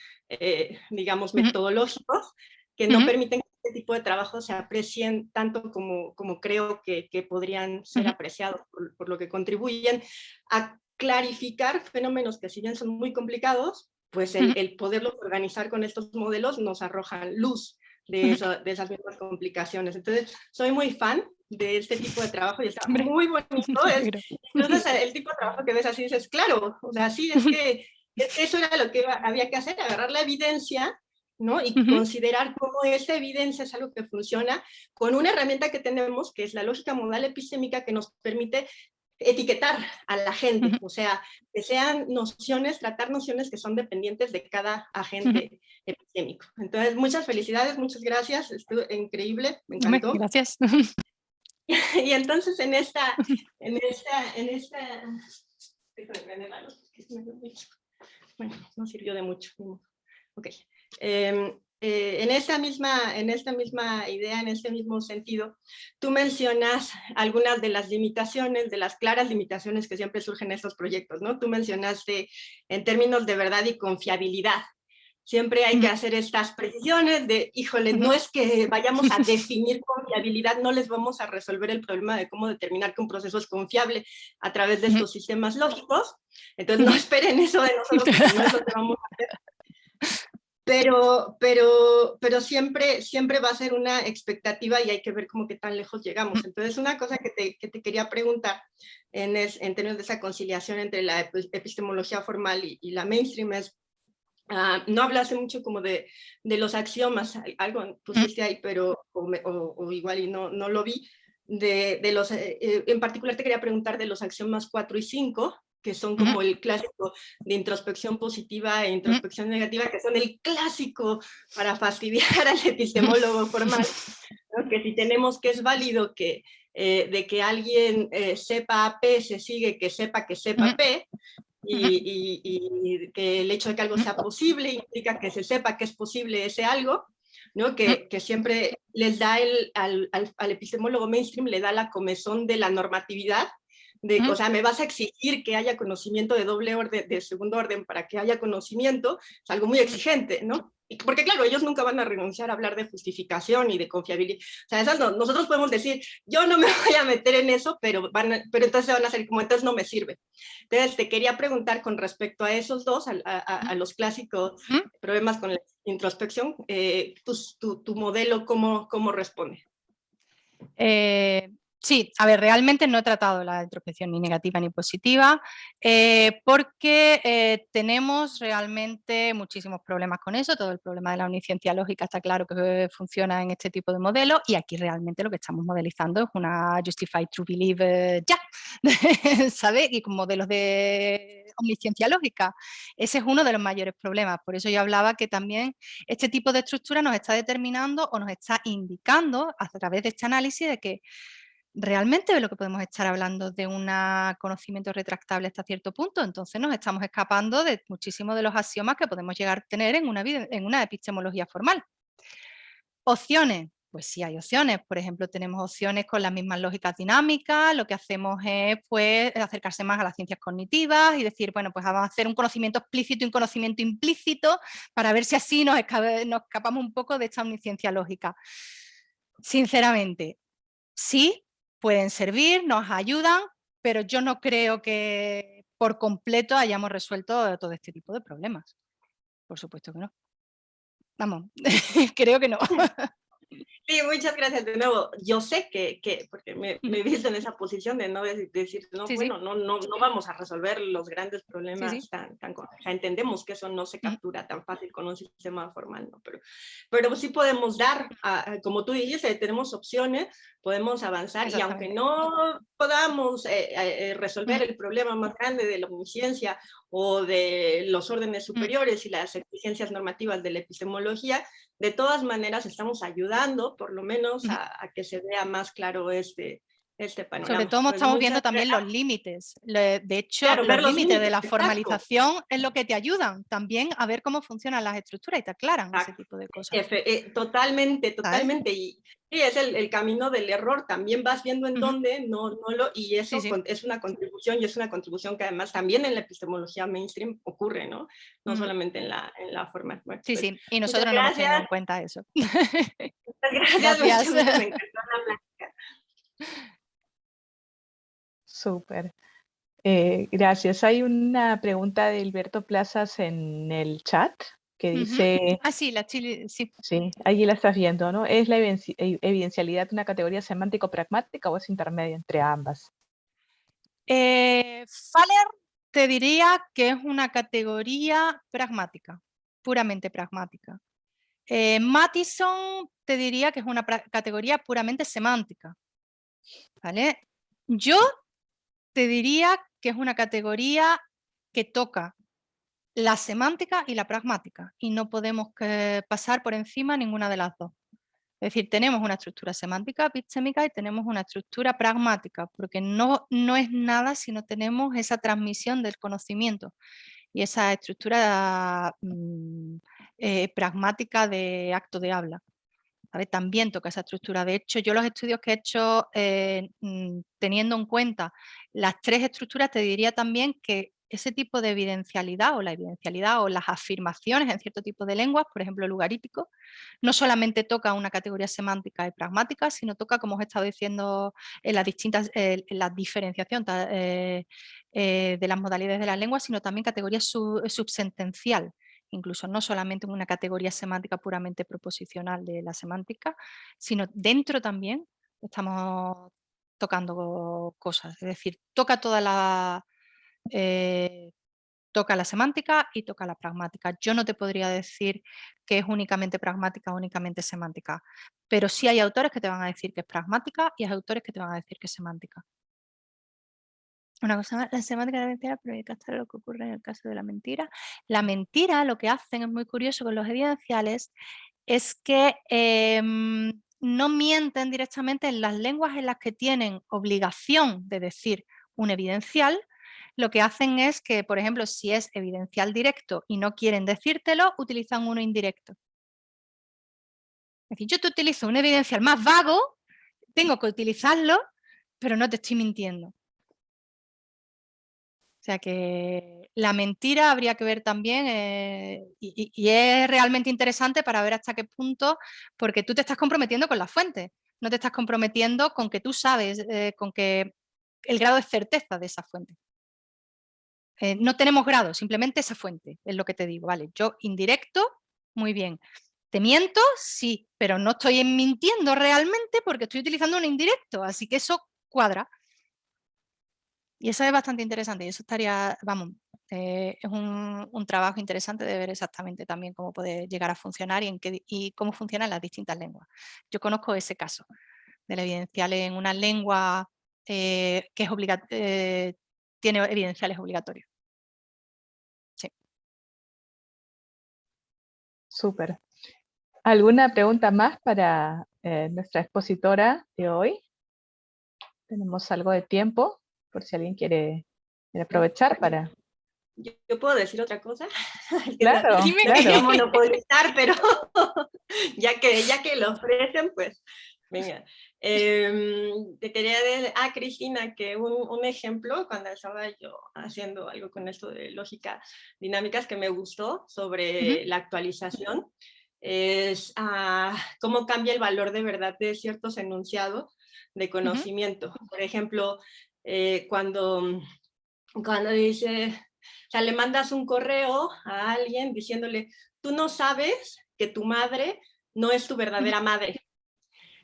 digamos, metodológicos que no permiten que este tipo de trabajos se aprecien tanto como creo que podrían ser apreciados por lo que contribuyen a clarificar fenómenos que, si bien son muy complicados, pues el poderlos organizar con estos modelos nos arroja luz de esas mismas complicaciones. Entonces, soy muy fan de este tipo de trabajo y está muy bonito. Entonces, el tipo de trabajo que ves así dices, claro, o sea, sí, es que eso era lo que había que hacer, agarrar la evidencia, ¿no? Y considerar cómo esa evidencia es algo que funciona con una herramienta que tenemos, que es la lógica modal epistémica, que nos permite etiquetar a la gente, o sea, que sean nociones, tratar nociones que son dependientes de cada agente epistémico. Entonces, muchas felicidades, muchas gracias, estuvo increíble, me encantó. Gracias. Y entonces en esta, bueno, no sirvió de mucho. Ok. En esta misma idea, en este mismo sentido, tú mencionas algunas de las limitaciones, de las claras limitaciones que siempre surgen en estos proyectos, ¿no? Tú mencionaste en términos de verdad y confiabilidad. Siempre hay que hacer estas precisiones de, híjole, no es que vayamos a definir confiabilidad, no les vamos a resolver el problema de cómo determinar que un proceso es confiable a través de estos sistemas lógicos. Entonces no esperen eso de nosotros, porque no es lo que vamos a hacer. Pero siempre va a ser una expectativa y hay que ver cómo que tan lejos llegamos. Entonces, una cosa que te quería preguntar en términos de esa conciliación entre la epistemología formal y la mainstream es, no hablaste mucho como de los axiomas, algo pusiste ahí, pero o igual y no lo vi, en particular te quería preguntar de los axiomas 4 y 5, que son como el clásico de introspección positiva e introspección negativa, que son el clásico para fastidiar al epistemólogo formal, ¿no? Que si tenemos que es válido que de que alguien sepa P se sigue que sepa P, y que el hecho de que algo sea posible implica que se sepa que es posible ese algo, ¿no? Que siempre les da al epistemólogo mainstream, le da la comezón de la normatividad, o sea, me vas a exigir que haya conocimiento de doble orden, de segundo orden, para que haya conocimiento, es algo muy exigente, ¿no? Porque claro, ellos nunca van a renunciar a hablar de justificación y de confiabilidad. O sea, nosotros podemos decir, yo no me voy a meter en eso, pero entonces van a ser como, entonces no me sirve. Entonces te quería preguntar con respecto a esos dos, a los clásicos problemas con la introspección, tu modelo, ¿cómo responde? Sí, a ver, realmente no he tratado la introspección ni negativa ni positiva, porque tenemos realmente muchísimos problemas con eso. Todo el problema de la omnisciencia lógica está claro que funciona en este tipo de modelos, y aquí realmente lo que estamos modelizando es una Justified True Belief ¿sabes? Y con modelos de omnisciencia lógica. Ese es uno de los mayores problemas. Por eso yo hablaba que también este tipo de estructura nos está determinando o nos está indicando a través de este análisis de que realmente de lo que podemos estar hablando de un conocimiento retractable hasta cierto punto. Entonces nos estamos escapando de muchísimos de los axiomas que podemos llegar a tener en una epistemología formal. Opciones. Pues sí hay opciones. Por ejemplo, tenemos opciones con las mismas lógicas dinámicas. Lo que hacemos es pues, acercarse más a las ciencias cognitivas y decir, bueno, pues vamos a hacer un conocimiento explícito y un conocimiento implícito para ver si así nos escapamos un poco de esta omnisciencia lógica. Sinceramente, sí, pueden servir, nos ayudan, pero yo no creo que por completo hayamos resuelto todo este tipo de problemas. Por supuesto que no. Vamos, creo que no. Sí, muchas gracias de nuevo. Yo sé porque me he visto en esa posición de no decir, no, Sí, bueno, sí. no vamos a resolver los grandes problemas Sí, sí. tan complejos. Entendemos que eso no se captura tan fácil con un sistema formal, ¿no? Pero sí podemos dar, como tú dices, tenemos opciones, podemos avanzar y aunque no podamos resolver el problema más grande de la omnisciencia o de los órdenes superiores y las exigencias normativas de la epistemología, de todas maneras estamos ayudando por lo menos a que se vea más claro este panorama. Sobre todo pues estamos viendo también los límites. De hecho, claro, los límites de la exacto. formalización es lo que te ayudan también a ver cómo funcionan las estructuras y te aclaran ese tipo de cosas. Totalmente. Y sí, es el camino del error. También vas viendo en dónde y eso Sí. es una contribución, y es una contribución que además también en la epistemología mainstream ocurre, ¿no? No solamente en la forma. Bueno, sí, pues, sí. Y nosotros no hemos tenido en cuenta eso. Gracias. Me encantó la plática. Súper. Gracias. Hay una pregunta de Hilberto Plazas en el chat que dice... Sí, la Chile, sí. Sí, allí la estás viendo, ¿no? ¿Es la evidencialidad una categoría semántico-pragmática o es intermedia entre ambas? Faller te diría que es una categoría pragmática, puramente pragmática. Mattison te diría que es una categoría puramente semántica. ¿Vale? Yo te diría que es una categoría que toca la semántica y la pragmática y no podemos pasar por encima ninguna de las dos. Es decir, tenemos una estructura semántica, epistémica y tenemos una estructura pragmática, porque no es nada si no tenemos esa transmisión del conocimiento y esa estructura pragmática de acto de habla. ¿Sabes? También toca esa estructura. De hecho, yo los estudios que he hecho teniendo en cuenta las tres estructuras, te diría también que ese tipo de evidencialidad o la evidencialidad o las afirmaciones en cierto tipo de lenguas, por ejemplo, el ugarítico, no solamente toca una categoría semántica y pragmática, sino toca, como os he estado diciendo, en las distintas, la diferenciación de las modalidades de las lenguas, sino también categoría subsentencial. Incluso no solamente una categoría semántica puramente proposicional de la semántica, sino dentro también estamos tocando cosas, es decir, toca toda toca la semántica y toca la pragmática. Yo no te podría decir que es únicamente pragmática o únicamente semántica, pero sí hay autores que te van a decir que es pragmática y hay autores que te van a decir que es semántica. Una cosa más, la semántica de la mentira proyecta lo que ocurre en el caso de la mentira. La mentira, lo que hacen, es muy curioso con los evidenciales, es que no mienten directamente en las lenguas en las que tienen obligación de decir un evidencial. Lo que hacen es que, por ejemplo, si es evidencial directo y no quieren decírtelo, utilizan uno indirecto. Es decir, yo te utilizo un evidencial más vago, tengo que utilizarlo, pero no te estoy mintiendo. O sea que la mentira habría que ver también y es realmente interesante para ver hasta qué punto, porque tú te estás comprometiendo con la fuente, no te estás comprometiendo con que tú sabes, con que el grado de certeza de esa fuente. No tenemos grado, simplemente esa fuente, es lo que te digo, vale, yo indirecto, muy bien. ¿Te miento? Sí, pero no estoy mintiendo realmente porque estoy utilizando un indirecto, así que eso cuadra. Y eso es bastante interesante y eso estaría, vamos, es un trabajo interesante de ver exactamente también cómo puede llegar a funcionar y cómo funcionan las distintas lenguas. Yo conozco ese caso del evidencial en una lengua que es tiene evidenciales obligatorios. Sí. Súper. ¿Alguna pregunta más para nuestra expositora de hoy? Tenemos algo de tiempo, por si alguien quiere aprovechar para... ¿Yo puedo decir otra cosa? Claro, claro. Monopolizar, pero ya que lo ofrecen, pues venga. Te quería decir, Cristina, que un ejemplo, cuando estaba yo haciendo algo con esto de lógica dinámicas que me gustó sobre la actualización, es cómo cambia el valor de verdad de ciertos enunciados de conocimiento. Por ejemplo, cuando dice... O sea, le mandas un correo a alguien diciéndole, tú no sabes que tu madre no es tu verdadera madre.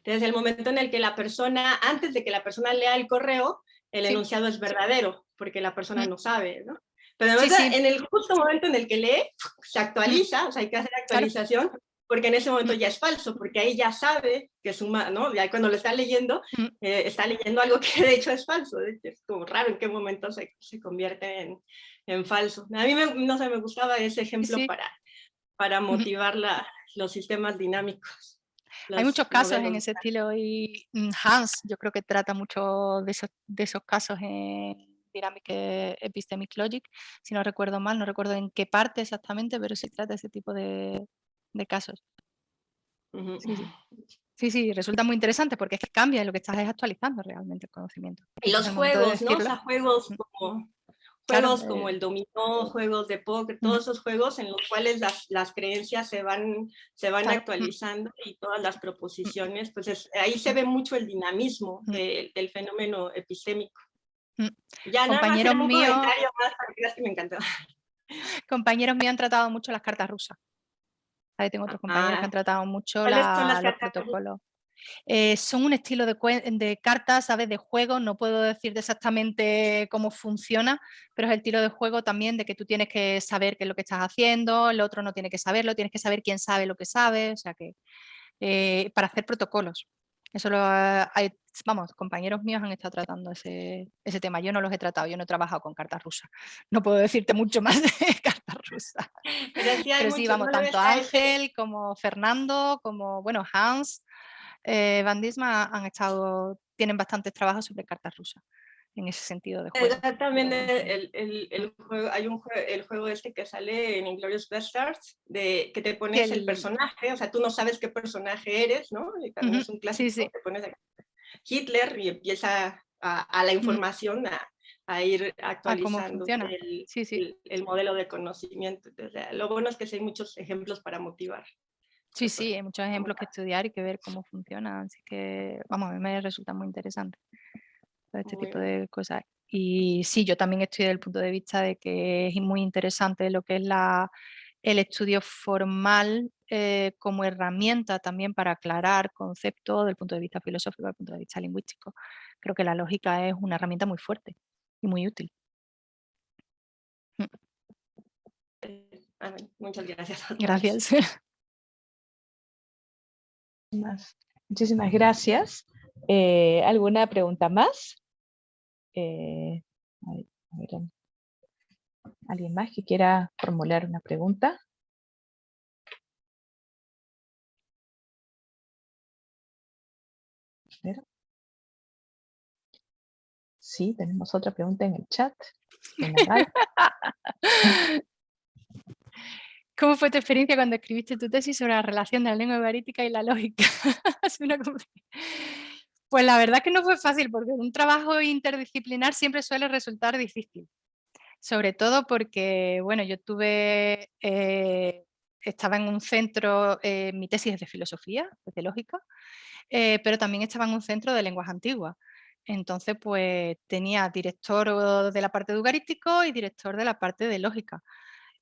Entonces, el momento en el que la persona, antes de que la persona lea el correo, el enunciado es verdadero, porque la persona no sabe, ¿no? Pero además, en el justo momento en el que lee, se actualiza, o sea, hay que hacer actualización, porque en ese momento ya es falso, porque ahí ya sabe que es humano, ¿no? Ya cuando lo está leyendo algo que de hecho es falso. Es como raro en qué momento se convierte en falso. A mí, no sé, me gustaba ese ejemplo para motivar los sistemas dinámicos. Hay muchos casos en ese estilo y Hans, yo creo que trata mucho de esos casos en Dynamic Epistemic Logic, si no recuerdo mal, no recuerdo en qué parte exactamente, pero sí trata ese tipo de casos. Sí, resulta muy interesante porque es que cambia y lo que estás es actualizando realmente el conocimiento. Y los juegos, ¿no? O sea, juegos como el dominó, juegos de póker, todos esos juegos en los cuales las creencias se van actualizando y todas las proposiciones, pues ahí se ve mucho el dinamismo del fenómeno epistémico. Ya compañeros nada más míos, un comentario más, porque es que me encantó. Compañeros míos han tratado mucho las cartas rusas. Ahí tengo otros compañeros que han tratado mucho ¿Cuáles son las los cartas protocolos. Son un estilo de cartas, ¿sabes? De juego, no puedo decirte exactamente cómo funciona, pero es el estilo de juego también de que tú tienes que saber qué es lo que estás haciendo, el otro no tiene que saberlo, tienes que saber quién sabe lo que sabe, o sea que para hacer protocolos. Eso vamos, compañeros míos han estado tratando ese tema. Yo no los he tratado, yo no he trabajado con cartas rusas. No puedo decirte mucho más de cartas rusas. Pero sí, vamos, tanto Ángel como Fernando, como, bueno, Hans, Van Disma tienen bastantes trabajos sobre cartas rusas en ese sentido de juego. También el juego este que sale en Inglourious Basterds, que te pones el personaje, o sea, tú no sabes qué personaje eres, ¿no? Y también es un clásico, te pones Hitler y empieza a la información a ir actualizando el modelo de conocimiento. Entonces, lo bueno es que sí hay muchos ejemplos para motivar. Sí, hay muchos ejemplos que estudiar y que ver cómo funciona, así que, vamos, a mí me resulta muy interesante todo este tipo de cosas. Y sí, yo también estoy desde el punto de vista de que es muy interesante lo que es el estudio formal como herramienta también para aclarar conceptos desde el punto de vista filosófico, desde el punto de vista lingüístico. Creo que la lógica es una herramienta muy fuerte y muy útil. Muchas gracias a todos. Gracias. Muchísimas gracias. ¿Alguna pregunta más? A ver, ¿alguien más que quiera formular una pregunta? Sí, tenemos otra pregunta en el chat. ¿Cómo fue tu experiencia cuando escribiste tu tesis sobre la relación de la lengua iberítica y la lógica? Pues la verdad que no fue fácil, porque un trabajo interdisciplinar siempre suele resultar difícil. Sobre todo porque, bueno, yo estaba en un centro, mi tesis es de filosofía, de lógica, pero también estaba en un centro de lenguas antiguas. Entonces, pues tenía director de la parte de ugarístico y director de la parte de lógica.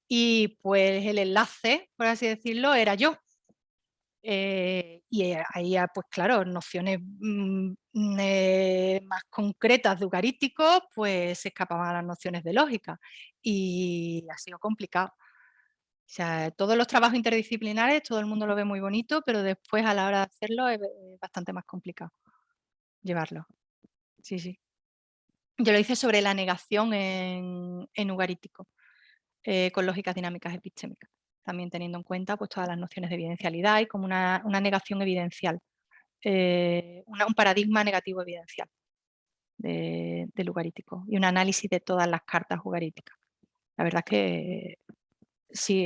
Y pues el enlace, por así decirlo, era yo. Y ahí, pues claro, nociones más concretas de ugarístico, pues se escapaban a las nociones de lógica. Y ha sido complicado. O sea, todos los trabajos interdisciplinares, todo el mundo lo ve muy bonito, pero después a la hora de hacerlo es bastante más complicado llevarlo. Sí. Yo lo hice sobre la negación en ugarítico, con lógicas dinámicas epistémicas, también teniendo en cuenta pues, todas las nociones de evidencialidad y como una negación evidencial, un paradigma negativo evidencial del ugarítico y un análisis de todas las cartas ugaríticas. La verdad es que sí,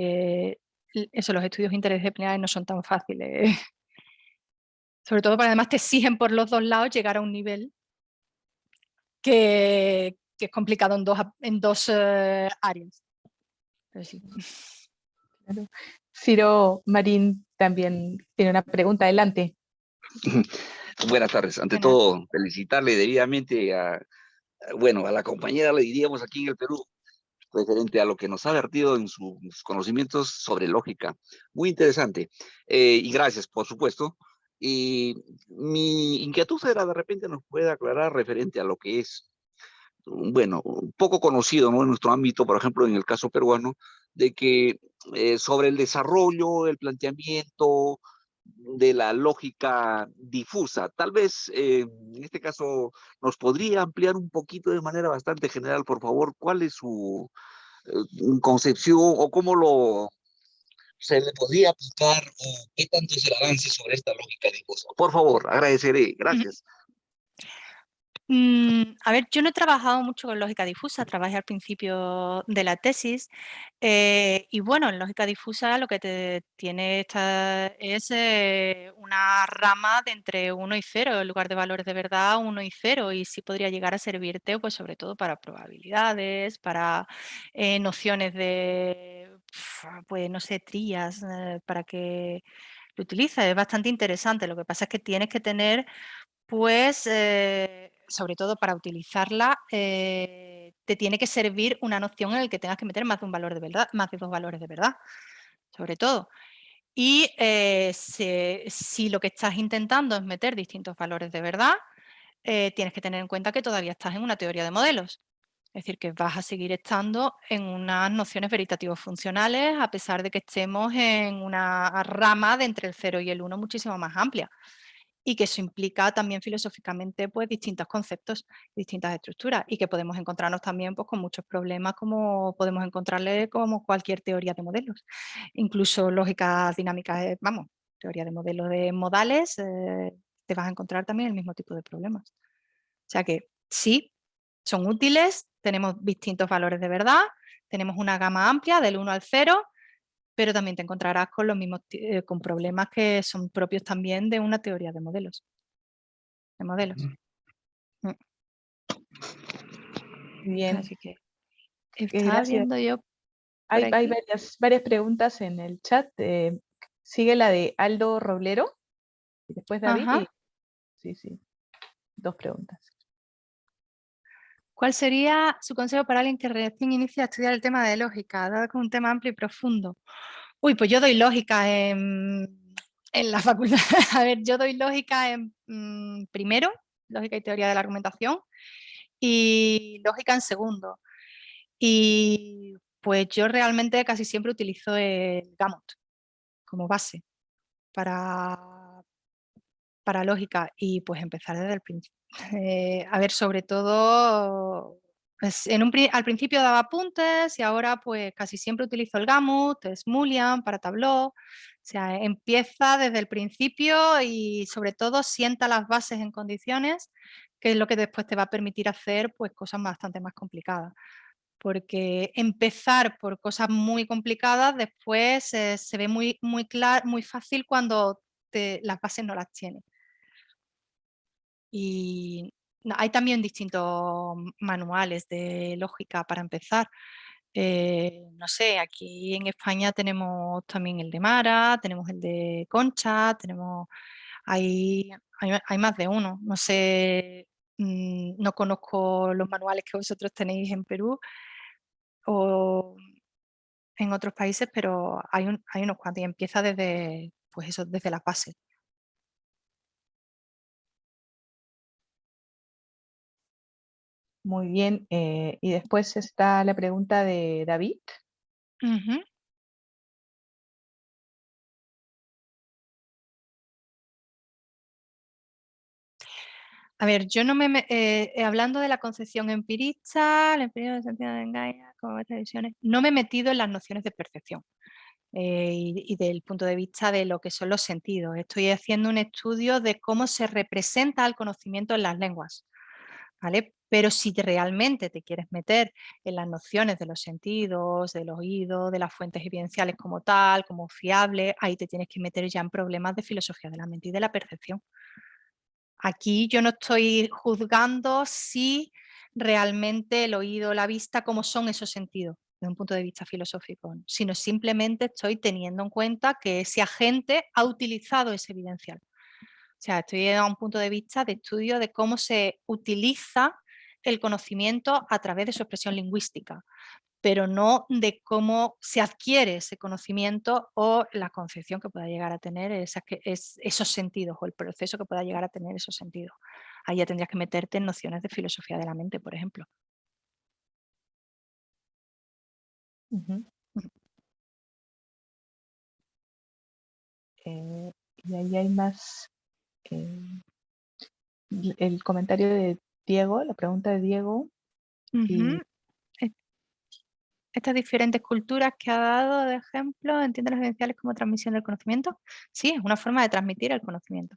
los estudios interdisciplinares no son tan fáciles, sobre todo porque además te exigen por los dos lados llegar a un nivel que es complicado en dos áreas. Pero sí. Claro. Ciro Marín también tiene una pregunta. Adelante. Buenas tardes. Ante todo, felicitarle debidamente a la compañera, le diríamos aquí en el Perú, referente a lo que nos ha vertido en sus conocimientos sobre lógica. Muy interesante. Y gracias, por supuesto, Y mi inquietud era, de repente nos puede aclarar referente a lo que es, bueno, un poco conocido, ¿no?, en nuestro ámbito, por ejemplo, en el caso peruano, de que sobre el desarrollo, el planteamiento de la lógica difusa. Tal vez, en este caso, nos podría ampliar un poquito de manera bastante general, por favor, cuál es su concepción o cómo se le podría aplicar o qué tanto es el avance sobre esta lógica difusa. Por favor, agradeceré. Gracias. A ver, yo no he trabajado mucho con lógica difusa, trabajé al principio de la tesis y bueno, en lógica difusa lo que te tiene es una rama de entre 1 y 0, en lugar de valores de verdad 1 y 0, y sí podría llegar a servirte pues sobre todo para probabilidades, para nociones de, pues no sé, trías, para que lo utilices. Es bastante interesante, lo que pasa es que tienes que tener pues, sobre todo para utilizarla, te tiene que servir una noción en el que tengas que meter más de un valor de verdad, más de 2 valores de verdad, sobre todo. Y, si lo que estás intentando es meter distintos valores de verdad, tienes que tener en cuenta que todavía estás en una teoría de modelos. Es decir, que vas a seguir estando en unas nociones veritativos funcionales, a pesar de que estemos en una rama de entre el 0 y el 1 muchísimo más amplia. Y que eso implica también filosóficamente pues distintos conceptos, distintas estructuras y que podemos encontrarnos también pues con muchos problemas como podemos encontrarle como cualquier teoría de modelos, incluso lógicas dinámicas, vamos, teoría de modelos de modales, te vas a encontrar también el mismo tipo de problemas. O sea que sí, son útiles, tenemos distintos valores de verdad, tenemos una gama amplia del 1 al 0, pero también te encontrarás con los mismos con problemas que son propios también de una teoría de modelos. Bien, Así que estaba gracias. viendo yo por Hay aquí. varias preguntas en el chat. Sigue la de Aldo Roblero y después David. Ajá. Sí, 2 preguntas. ¿Cuál sería su consejo para alguien que recién inicia a estudiar el tema de lógica, dado que es un tema amplio y profundo? Uy, pues yo doy lógica en la facultad. A ver, yo doy lógica en primero, lógica y teoría de la argumentación, y lógica en segundo. Y pues yo realmente casi siempre utilizo el Gamut como base para lógica y pues empezar desde el principio. A ver, sobre todo, pues, al principio daba apuntes y ahora pues casi siempre utilizo el Gamut, Smulian para Tableau. O sea, empieza desde el principio y sobre todo sienta las bases en condiciones, que es lo que después te va a permitir hacer pues cosas bastante más complicadas. Porque empezar por cosas muy complicadas después se ve muy fácil cuando las bases no las tienes. Y hay también distintos manuales de lógica para empezar. No sé, aquí en España tenemos también el de Mara, tenemos el de Concha, hay más de uno. No sé, no conozco los manuales que vosotros tenéis en Perú o en otros países, pero hay unos cuantos y empieza desde, pues eso, desde la base. Muy bien. Y después está la pregunta de David. Ujú. A ver, yo no hablando de la concepción empirista, el empirismo en el sentido de Gaia, como tradiciones, no me he metido en las nociones de percepción y del punto de vista de lo que son los sentidos. Estoy haciendo un estudio de cómo se representa el conocimiento en las lenguas, ¿vale? Pero si realmente te quieres meter en las nociones de los sentidos, del oído, de las fuentes evidenciales como tal, como fiable, ahí te tienes que meter ya en problemas de filosofía de la mente y de la percepción. Aquí yo no estoy juzgando si realmente el oído o la vista, cómo son esos sentidos desde un punto de vista filosófico, sino simplemente estoy teniendo en cuenta que ese agente ha utilizado ese evidencial. O sea, estoy a un punto de vista de estudio de cómo se utiliza el conocimiento a través de su expresión lingüística. pero no de cómo se adquiere ese conocimiento o la concepción que pueda llegar a tener esos sentidos o el proceso que pueda llegar a tener esos sentidos. Ahí ya tendrías que meterte en nociones de filosofía de la mente, por ejemplo. Y ahí hay más, el comentario de Diego, la pregunta de Diego. Y estas diferentes culturas que ha dado de ejemplo, ¿entienden las evidenciales como transmisión del conocimiento? Sí, es una forma de transmitir el conocimiento.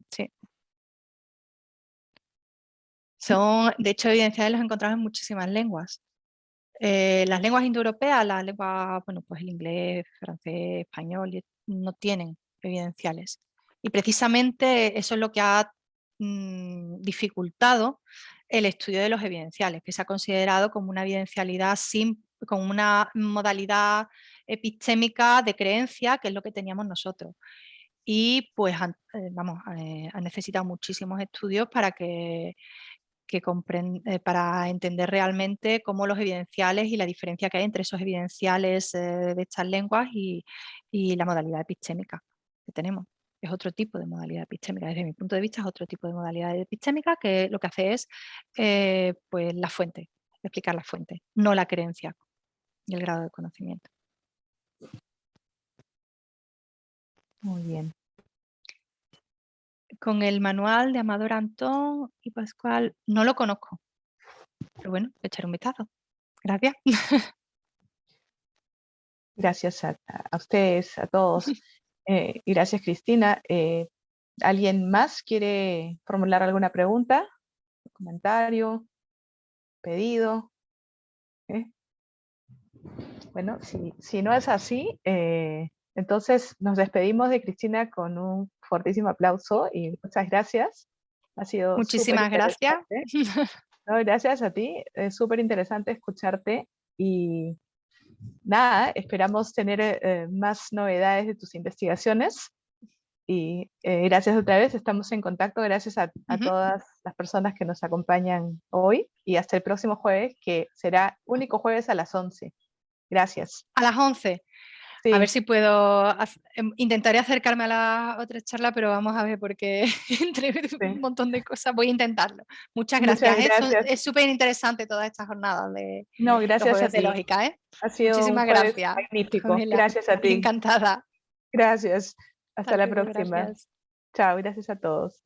Sí. De hecho, evidenciales los encontramos en muchísimas lenguas. Las lenguas indoeuropeas, las lenguas, bueno, pues el inglés, francés, español, no tienen evidenciales. Y precisamente eso es lo que ha dificultado el estudio de los evidenciales, que se ha considerado como una evidencialidad como una modalidad epistémica de creencia, que es lo que teníamos nosotros. Y pues han necesitado muchísimos estudios para para entender realmente cómo los evidenciales y la diferencia que hay entre esos evidenciales de estas lenguas y la modalidad epistémica que tenemos. Es otro tipo de modalidad epistémica, desde mi punto de vista es otro tipo de modalidad epistémica que lo que hace es pues la fuente, explicar la fuente, no la creencia y el grado de conocimiento. Muy bien. Con el manual de Amador Antón y Pascual no lo conozco, pero bueno, echaré un vistazo. Gracias. Gracias a ustedes, a todos. Y gracias, Cristina. ¿Alguien más quiere formular alguna pregunta, comentario, pedido? Bueno, si no es así, entonces nos despedimos de Cristina con un fortísimo aplauso y muchas gracias. Ha sido Muchísimas gracias. No, gracias a ti, es súper interesante escucharte y nada, esperamos tener más novedades de tus investigaciones y gracias otra vez, estamos en contacto, gracias a todas las personas que nos acompañan hoy y hasta el próximo jueves, que será único jueves a las 11. Gracias. A las 11. Sí. A ver si puedo, intentaré acercarme a la otra charla, pero vamos a ver porque entre un montón de cosas voy a intentarlo. Muchas gracias. Es súper interesante toda esta jornada de gracias los jueves a ti. de lógica. Ha sido muchísimas gracias. Magnífico. Pamela, gracias a ti. Encantada. Gracias. Hasta la próxima. Gracias. Chao, gracias a todos.